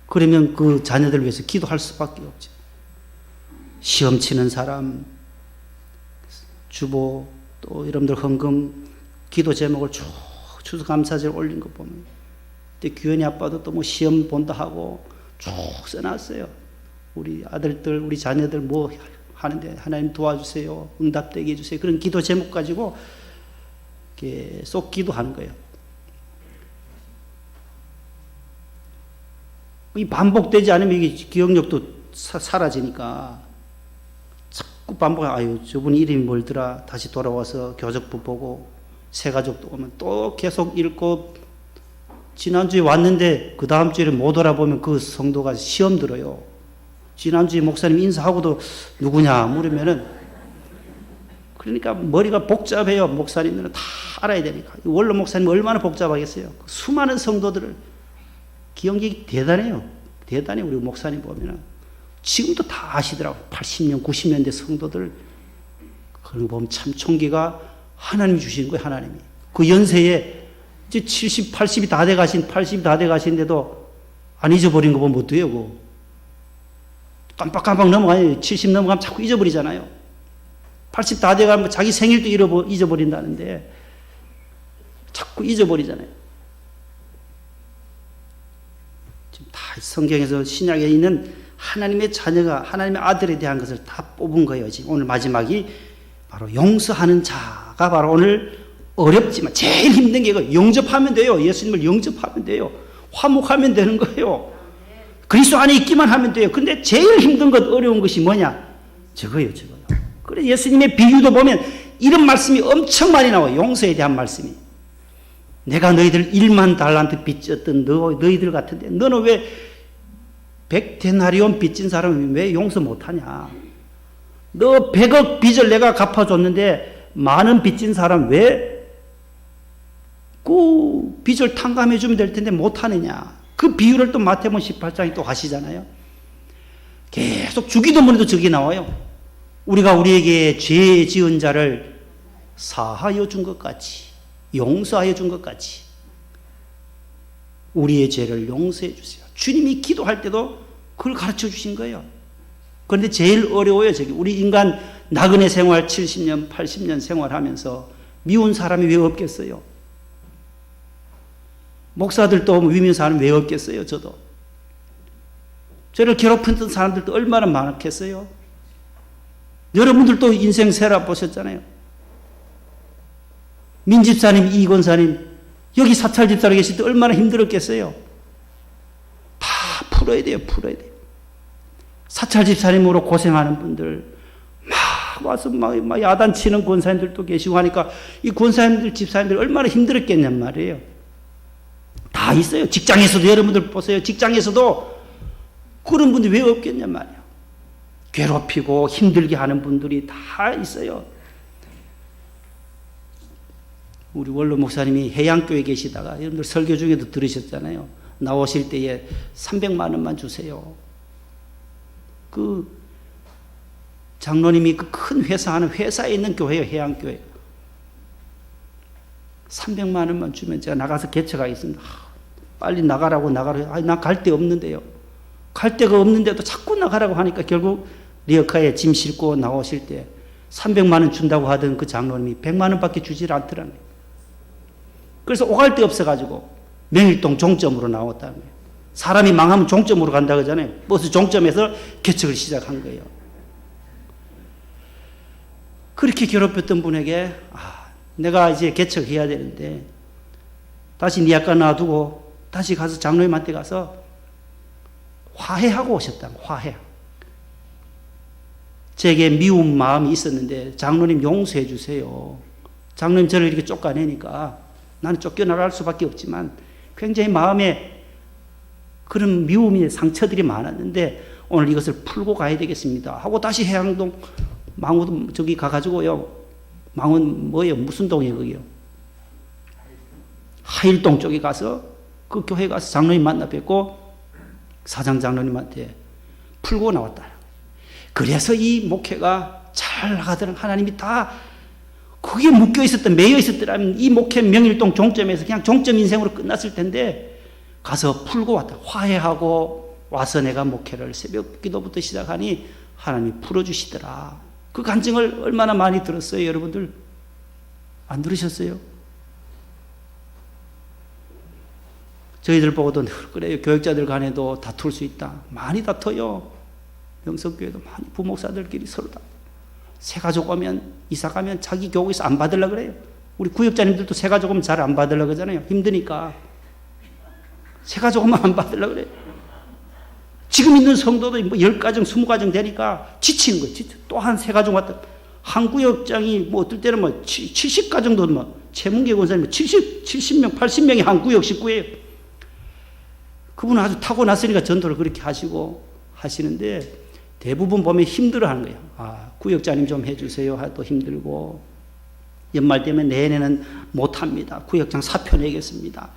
그러면 그 자녀들 위해서 기도할 수밖에 없죠. 시험 치는 사람, 주보, 또 여러분들 헌금 기도 제목을 쭉 추수감사절 올린 거 보면, 그때 규현이 아빠도 또 뭐 시험 본다 하고 쭉 써놨어요. 우리 아들들, 우리 자녀들 뭐 하는데 하나님 도와주세요, 응답되게 해주세요. 그런 기도 제목 가지고 계속 기도하는 거예요. 이 반복되지 않으면 이게 기억력도 사라지니까 자꾸 반복해. 아유, 저분이 이름이 뭘더라. 다시 돌아와서 교적부 보고 새가족도 오면 또 계속 읽고, 지난주에 왔는데 그 다음 주에 못 오라보면 그 성도가 시험 들어요. 지난주에 목사님 인사하고도 누구냐 물으면은, 그러니까 머리가 복잡해요. 목사님들은 다 알아야 되니까. 원로 목사님 얼마나 복잡하겠어요. 수많은 성도들을 기억력이 대단해요. 대단해. 우리 목사님 보면은 지금도 다 아시더라고요. 80년, 90년대 성도들. 그런 거 보면 참 총기가 하나님이 주시는 거예요. 하나님이. 그 연세에 이제 70, 80이 다 돼 가신, 80이 다 돼 가신데도 안 잊어버린 거 보면 어때요? 그거. 깜빡깜빡 넘어가요. 70 넘어가면 자꾸 잊어버리잖아요. 80 다 돼 가면 자기 생일도 잊어버린다는데 자꾸 잊어버리잖아요. 지금 다 성경에서 신약에 있는 하나님의 자녀가 하나님의 아들에 대한 것을 다 뽑은 거예요. 지금 오늘 마지막이 바로 용서하는 자가 바로 오늘 어렵지만 제일 힘든 게 이거. 영접하면 돼요. 예수님을 영접하면 돼요. 화목하면 되는 거예요. 그리스도 안에 있기만 하면 돼요. 근데 제일 힘든 것, 어려운 것이 뭐냐? 저거요. 그래 예수님의 비유도 보면 이런 말씀이 엄청 많이 나와요. 용서에 대한 말씀이. 내가 너희들 1만 달란트 빚졌던 너희들 같은데 너는 왜 100데나리온 빚진 사람이 왜 용서 못하냐? 너 100억 빚을 내가 갚아줬는데 많은 빚진 사람 왜 그 빚을 탕감해 주면 될 텐데 못하느냐? 그 비유를 또 마태복음 18장에 또 하시잖아요. 계속 주기도문에도 저기 나와요. 우리가 우리에게 죄 지은 자를 사하여 준 것 같이, 용서하여 준 것 같이 우리의 죄를 용서해 주세요. 주님이 기도할 때도 그걸 가르쳐 주신 거예요. 그런데 제일 어려워요. 저기 우리 인간 나그네 생활 70년, 80년 생활하면서 미운 사람이 왜 없겠어요? 목사들도 미운 사람이 왜 없겠어요? 저도. 저를 괴롭혔던 사람들도 얼마나 많았겠어요? 여러분들도 인생 세라 보셨잖아요. 민 집사님, 이 권사님, 여기 사찰 집사로 계실 때 얼마나 힘들었겠어요? 다 풀어야 돼요, 풀어야 돼요. 사찰 집사님으로 고생하는 분들, 막 와서 막 야단치는 권사님들도 계시고 하니까 이 권사님들, 집사님들 얼마나 힘들었겠냔 말이에요. 다 있어요. 직장에서도 여러분들 보세요. 직장에서도 그런 분들이 왜 없겠냔 말이에요. 괴롭히고 힘들게 하는 분들이 다 있어요. 우리 원로 목사님이 해양교회에 계시다가 여러분들 설교 중에도 들으셨잖아요. 나오실 때에 300만 원만 주세요. 그 장로님이 그 큰 회사 하는 회사에 있는 교회예요. 해양교회. 300만 원만 주면 제가 나가서 개척하겠습니다. 빨리 나가라고. 난 갈 데 없는데요. 갈 데가 없는데도 자꾸 나가라고 하니까 결국 리어카에 짐 싣고 나오실 때 300만 원 준다고 하던 그 장로님이 100만 원밖에 주질 않더라는 거예요. 그래서 오갈 데 없어가지고 명일동 종점으로 나왔다는 거예요. 사람이 망하면 종점으로 간다 그러잖아요. 버스 종점에서 개척을 시작한 거예요. 그렇게 괴롭혔던 분에게 내가 이제 개척해야 되는데 다시 네 아까 놔두고 다시 가서 장로님한테 가서 화해하고 오셨다. 화해. 제게 미운 마음이 있었는데 장로님 용서해 주세요. 장로님 저를 이렇게 쫓아내니까 나는 쫓겨나갈 수밖에 없지만 굉장히 마음에 그런 미움의 상처들이 많았는데 오늘 이것을 풀고 가야 되겠습니다 하고 다시 해양동 망원 저기 가가지고요. 망원 뭐예요? 무슨 동이에요 거기요? 하일동 쪽에 가서 그 교회 가서 장로님 만나 뵙고 사장 장로님한테 풀고 나왔다. 그래서 이 목회가 잘 나가더라. 하나님이 다 거기에 묶여 있었던, 매여 있었더라면 이 목회 명일동 종점에서 그냥 종점 인생으로 끝났을 텐데 가서 풀고 왔다. 화해하고 와서 내가 목회를 새벽 기도부터 시작하니 하나님이 풀어주시더라. 그 간증을 얼마나 많이 들었어요, 여러분들? 안 들으셨어요? 저희들 보고도 그래요. 교역자들 간에도 다툴 수 있다. 많이 다퉈요. 명성교회도 많이 부목사들끼리 서로 다. 새가족 오면 이사 가면 자기 교회에서 안 받으려고 그래요. 우리 구역자님들도 새가족 오면 잘 안 받으려고 그러잖아요. 힘드니까. 새가족 오면 안 받으려고 그래요. 지금 있는 성도도 뭐 10가정, 20가정 되니까 지치는 거예요. 또 한 새가족 왔다. 한 구역장이 뭐 어떨 때는 뭐 70가정도 뭐 최문계 권사님 70명, 80명이 한 구역 식구예요. 그분은 아주 타고났으니까 전도를 그렇게 하시는데 대부분 보면 힘들어 하는 거예요. 구역자님 좀 해주세요. 또 힘들고. 연말 되면 내년에는 못합니다. 구역장 사표 내겠습니다.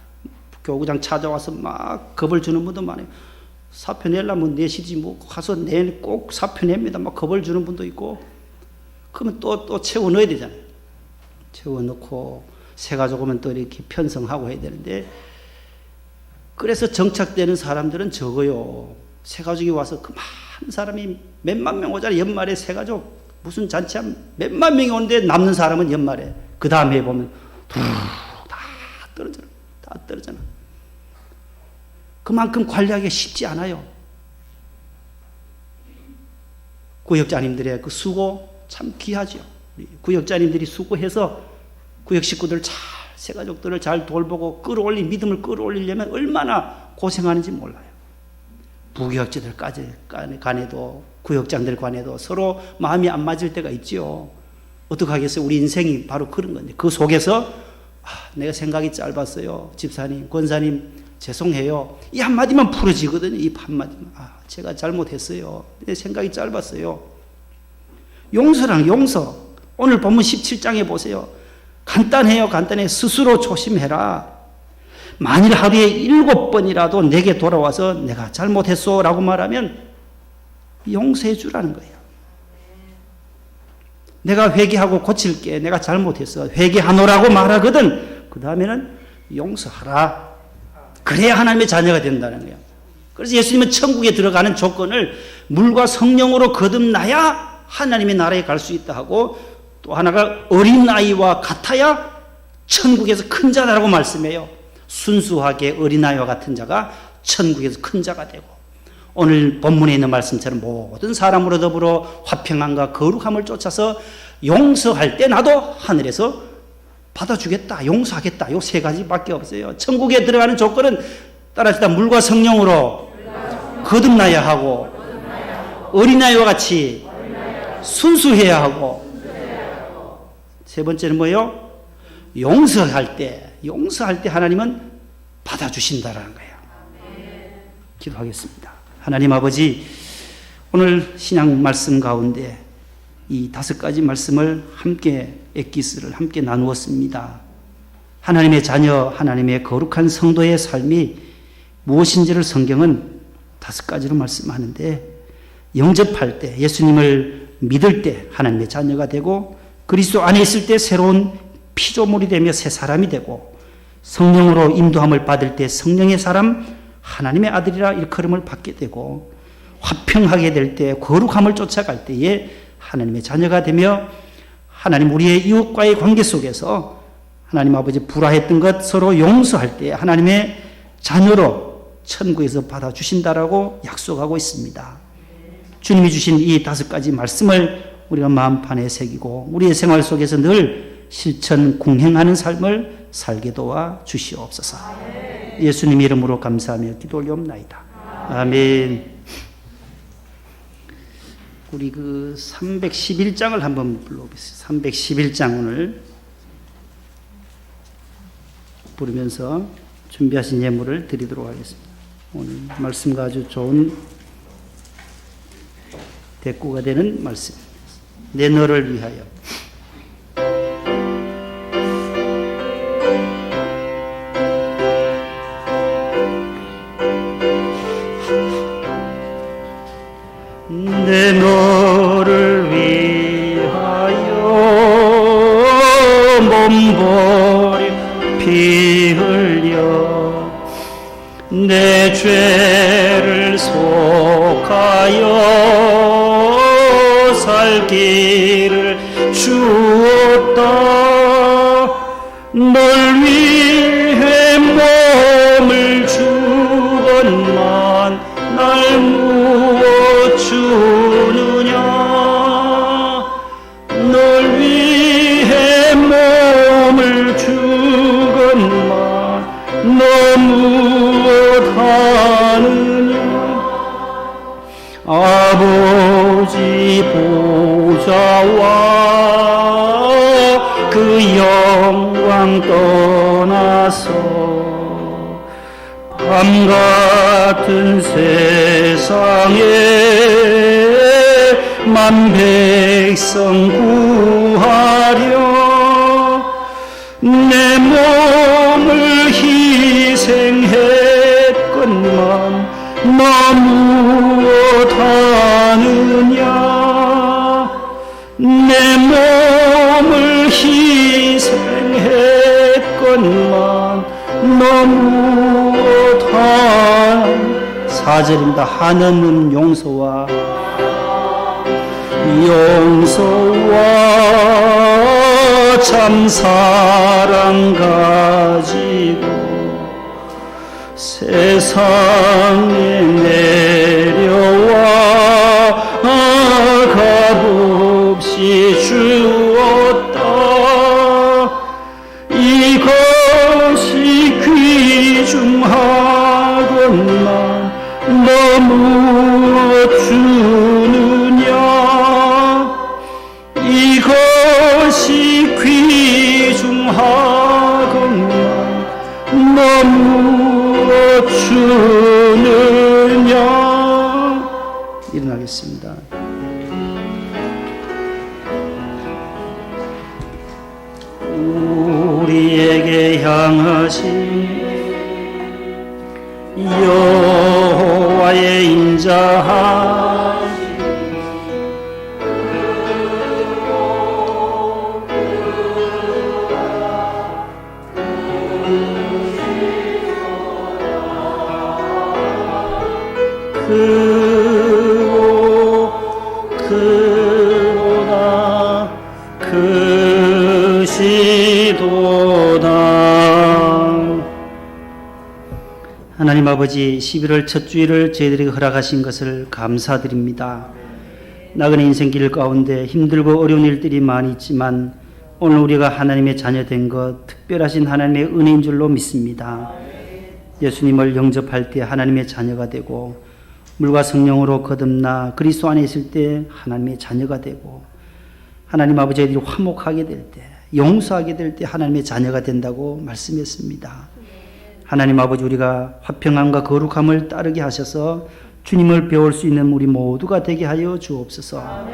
교구장 찾아와서 막 겁을 주는 분도 많아요. 사표 내려면 내시지 뭐 가서 내일 꼭 사표 냅니다. 막 겁을 주는 분도 있고. 그러면 또 채워 넣어야 되잖아요. 채워 넣고 새가족 오면 또 이렇게 편성하고 해야 되는데 그래서 정착되는 사람들은 적어요. 새가족이 와서 그 많은 사람이 몇만 명 오잖아요. 연말에 새가족 무슨 잔치하면 몇만 명이 오는데 남는 사람은 연말에 그 다음에 해보면 다 떨어져요. 다 떨어져요. 그만큼 관리하기가 쉽지 않아요. 구역자님들의 그 수고 참 귀하죠. 구역자님들이 수고해서 구역 식구들 잘 새가족들을 잘 돌보고 믿음을 끌어올리려면 얼마나 고생하는지 몰라요. 부교역자들 간에도 구역장들 간에도 서로 마음이 안 맞을 때가 있지요. 어떡하겠어요? 우리 인생이 바로 그런 건데 그 속에서 내가 생각이 짧았어요. 집사님, 권사님 죄송해요. 이 한마디만 풀어지거든요. 이 한마디만. 제가 잘못했어요. 내 생각이 짧았어요. 용서랑 용서. 오늘 본문 17장에 보세요. 간단해요. 간단해. 스스로 조심해라. 만일 하루에 7번이라도 내게 돌아와서 내가 잘못했어 라고 말하면 용서해 주라는 거예요. 내가 회개하고 고칠게. 내가 잘못했어. 회개하노라고 말하거든. 그 다음에는 용서하라. 그래야 하나님의 자녀가 된다는 거예요. 그래서 예수님은 천국에 들어가는 조건을 물과 성령으로 거듭나야 하나님의 나라에 갈 수 있다 하고, 또 하나가 어린아이와 같아야 천국에서 큰 자라고 말씀해요. 순수하게 어린아이와 같은 자가 천국에서 큰 자가 되고, 오늘 본문에 있는 말씀처럼 모든 사람으로 더불어 화평함과 거룩함을 쫓아서 용서할 때 나도 하늘에서 받아주겠다, 용서하겠다. 요 세 가지밖에 없어요. 천국에 들어가는 조건은 따라서 물과 성령으로 거듭나야 하고, 어린아이와 같이 순수해야 하고, 세 번째는 뭐예요? 용서할 때 하나님은 받아주신다라는 거예요. 기도하겠습니다. 하나님 아버지, 오늘 신약 말씀 가운데 이 5가지 말씀을 함께 엑기스를 함께 나누었습니다. 하나님의 자녀, 하나님의 거룩한 성도의 삶이 무엇인지를 성경은 5가지로 말씀하는데, 영접할 때, 예수님을 믿을 때 하나님의 자녀가 되고, 그리스도 안에 있을 때 새로운 피조물이 되며 새 사람이 되고, 성령으로 인도함을 받을 때 성령의 사람, 하나님의 아들이라 일컬음을 받게 되고, 화평하게 될 때, 거룩함을 쫓아갈 때에 하나님의 자녀가 되며, 하나님 우리의 이웃과의 관계 속에서 하나님 아버지 불화했던 것 서로 용서할 때 하나님의 자녀로 천국에서 받아주신다라고 약속하고 있습니다. 주님이 주신 이 5가지 말씀을 우리가 마음판에 새기고 우리의 생활 속에서 늘 실천 공행하는 삶을 살게 도와 주시옵소서. 예수님 이름으로 감사하며 기도 올려옵나이다. 아멘. 우리 그 311장을 한번 불러보겠습니다. 311장 오늘 부르면서 준비하신 예물을 드리도록 하겠습니다. 오늘 말씀과 아주 좋은 대꾸가 되는 말씀입니다. 내 너를 위하여. 내 너를 위하여 몸버려 피 흘려 내 죄를 속하여 살기를 주었다. 널 위해 몸을 주건만 날 무엇 주느냐. 널 위해 몸을 주건만 너 무엇 하느냐. 아버지 보좌와 그 영광 떠나서 밤 같은 세상에 만 백성 구하려 내 몸을 희생했건만 너 무엇 하느냐. 내 몸을 희생했건만 너 무엇 하느냐. 4절입니다. 한없는 용서와 참 사랑 가지고 세상에 내려와 값없이 주었다. 이것이 귀중하건만 너 무엇 주느냐. 이것이 귀중하건만 너 무엇 주느냐. 일어나겠습니다. 우리에게 향하신 여호와의 인자하신 하나님 아버지, 11월 첫 주일을 저희들에게 허락하신 것을 감사드립니다. 나그네 인생길 가운데 힘들고 어려운 일들이 많이 있지만 오늘 우리가 하나님의 자녀된 것 특별하신 하나님의 은혜인 줄로 믿습니다. 예수님을 영접할 때 하나님의 자녀가 되고 물과 성령으로 거듭나 그리스도 안에 있을 때 하나님의 자녀가 되고 하나님 아버지들이 화목하게 될 때, 용서하게 될 때 하나님의 자녀가 된다고 말씀했습니다. 하나님 아버지, 우리가 화평함과 거룩함을 따르게 하셔서 주님을 배울 수 있는 우리 모두가 되게 하여 주옵소서.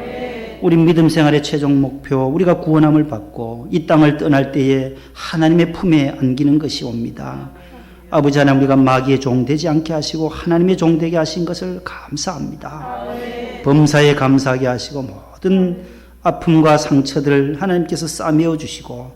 우리 믿음 생활의 최종 목표, 우리가 구원함을 받고 이 땅을 떠날 때에 하나님의 품에 안기는 것이 옵니다. 아버지 하나님, 우리가 마귀의 종 되지 않게 하시고 하나님의 종 되게 하신 것을 감사합니다. 범사에 감사하게 하시고 모든 아픔과 상처들을 하나님께서 싸매어 주시고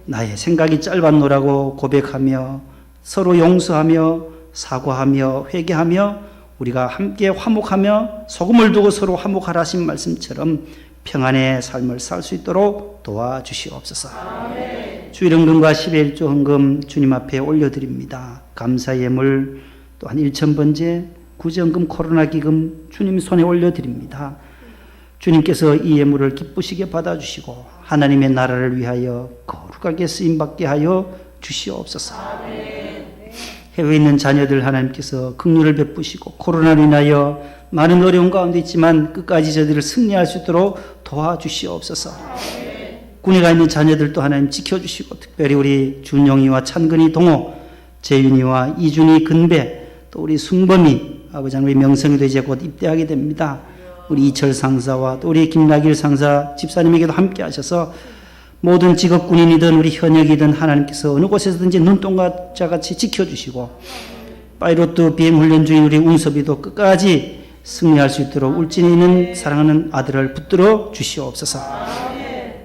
나의 생각이 짧았노라고 고백하며 서로 용서하며 사과하며 회개하며 우리가 함께 화목하며 소금을 두고 서로 화목하라 하신 말씀처럼 평안의 삶을 살 수 있도록 도와주시옵소서. 주일헌금과 11조 헌금 주님 앞에 올려드립니다. 감사의 예물 또한 1,000번째 구제헌금 코로나기금 주님 손에 올려드립니다. 주님께서 이 예물을 기쁘시게 받아주시고 하나님의 나라를 위하여 거룩하게 쓰임받게 하여 주시옵소서. 해외에 있는 자녀들 하나님께서 긍휼을 베푸시고 코로나로 인하여 많은 어려움 가운데 있지만 끝까지 저들을 승리할 수 있도록 도와주시옵소서. 군에 가 있는 자녀들도 하나님 지켜주시고 특별히 우리 준용이와 찬근이 동호, 재윤이와 이준이 근배, 또 우리 순범이 아버지 하나님 명성이도 이제 곧 입대하게 됩니다. 우리 이철 상사와 또 우리 김나길 상사 집사님에게도 함께 하셔서 모든 직업 군인이든 우리 현역이든 하나님께서 어느 곳에서든지 눈동자같이 지켜주시고 파이로트 비행훈련 중인 우리 운섭이도 끝까지 승리할 수 있도록 울진에 있는 사랑하는 아들을 붙들어 주시옵소서.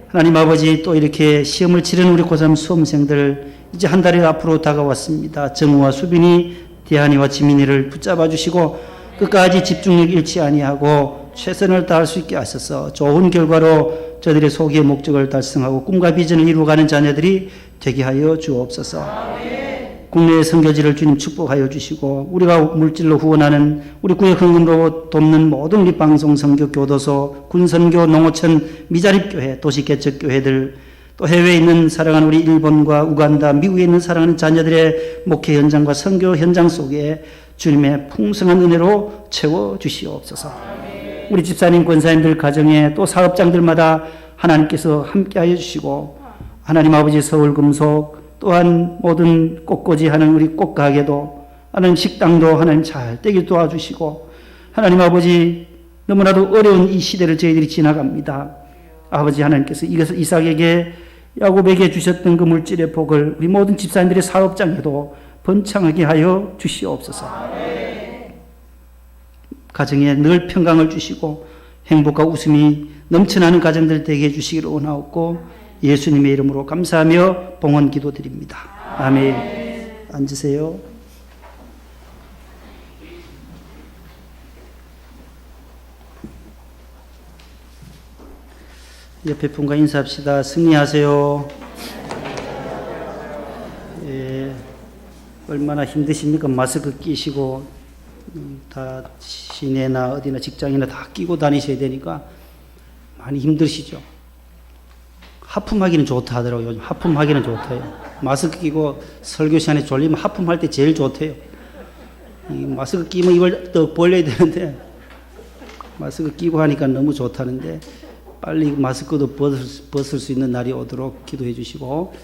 하나님 아버지, 또 이렇게 시험을 치르는 우리 고3 수험생들 이제 한 달이 앞으로 다가왔습니다. 정우와 수빈이, 대한이와 지민이를 붙잡아 주시고 끝까지 집중력 잃지 아니하고 최선을 다할 수 있게 하셔서 좋은 결과로 저들의 소기의 목적을 달성하고 꿈과 비전을 이루어가는 자녀들이 되게 하여 주옵소서. 국내의 선교지를 주님 축복하여 주시고 우리가 물질로 후원하는 우리 구역 헌금으로 돕는 모든 우리 방송, 선교, 교도소, 군선교, 농어촌, 미자립교회, 도시개척교회들, 또 해외에 있는 사랑하는 우리 일본과 우간다, 미국에 있는 사랑하는 자녀들의 목회 현장과 선교 현장 속에 주님의 풍성한 은혜로 채워 주시옵소서. 우리 집사님, 권사님들 가정에 또 사업장들마다 하나님께서 함께하여 주시고 하나님 아버지 서울금속 또한 모든 꽃꽂이하는 우리 꽃가게도 하나님 식당도 하나님 잘 되게 도와주시고 하나님 아버지 너무나도 어려운 이 시대를 저희들이 지나갑니다. 아버지 하나님께서 이것을 이삭에게 야곱에게 주셨던 그 물질의 복을 우리 모든 집사님들의 사업장에도 번창하게 하여 주시옵소서. 가정에 늘 평강을 주시고 행복과 웃음이 넘쳐나는 가정들 되게 해주시기를 원하옵고 예수님의 이름으로 감사하며 봉헌 기도드립니다. 아멘. 앉으세요. 옆에 분과 인사합시다. 승리하세요. 예, 얼마나 힘드십니까? 마스크 끼시고 다 시내나 어디나 직장이나 다 끼고 다니셔야 되니까 많이 힘드시죠. 하품하기는 좋다 하더라고요. 요즘 하품하기는 좋대요. 마스크 끼고 설교 시간에 졸리면 하품할 때 제일 좋대요. 이 마스크 끼면 이걸 더 벌려야 되는데 마스크 끼고 하니까 너무 좋다는데 빨리 마스크도 벗을 수 있는 날이 오도록 기도해 주시고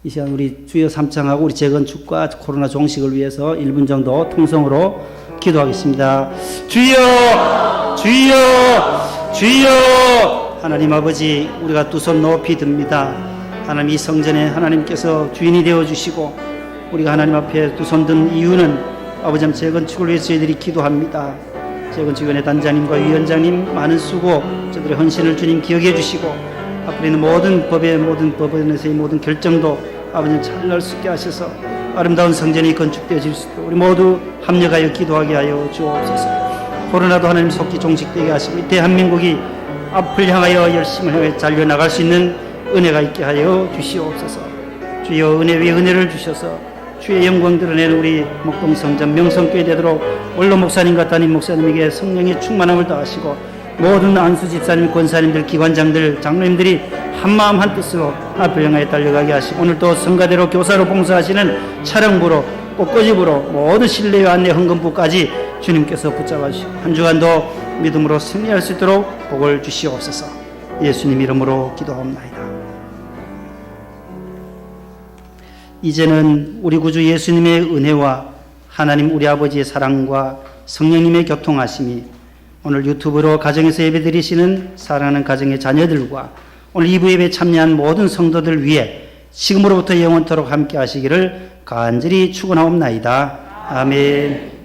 이 시간 우리 주여 삼창하고 우리 재건축과 코로나 종식을 위해서 1분 정도 통성으로 기도하겠습니다. 주여, 주여, 주여. 하나님 아버지, 우리가 두 손 높이 듭니다. 하나님 이 성전에 하나님께서 주인이 되어 주시고 우리가 하나님 앞에 두 손 든 이유는 아버지 재건축을 위해서 저희들이 기도합니다. 재건축위원회 단장님과 위원장님 많은 수고, 저들의 헌신을 주님 기억해 주시고 앞으로 있는 모든 법원에서의 모든 결정도 아버지 잘 날 수 있게 하셔서 아름다운 성전이 건축되어질 수 있도록 우리 모두 합력하여 기도하게 하여 주옵소서. 코로나도 하나님 속히 종식되게 하시고 대한민국이 앞을 향하여 열심히 향해 달려나갈 수 있는 은혜가 있게 하여 주시옵소서. 주여 은혜 위에 은혜를 주셔서 주의 영광 드러내는 우리 목동성전 명성교회 되도록 원로 목사님과 담임 목사님에게 성령의 충만함을 더하시고 모든 안수 집사님, 권사님들, 기관장들, 장로님들이 한마음 한뜻으로 앞을 향하여 달려가게 하시고 오늘도 성가대로 교사로 봉사하시는 촬영부로 꽃꽂이부로 모든 신뢰와 안내 헌금부까지 주님께서 붙잡아 주시고 한 주간도 믿음으로 승리할 수 있도록 복을 주시옵소서. 예수님 이름으로 기도하옵나이다. 이제는 우리 구주 예수님의 은혜와 하나님 우리 아버지의 사랑과 성령님의 교통하심이 오늘 유튜브로 가정에서 예배드리시는 사랑하는 가정의 자녀들과 오늘 2부 예배에 참여한 모든 성도들 위해 지금으로부터 영원토록 함께 하시기를 간절히 축원하옵나이다. 아멘.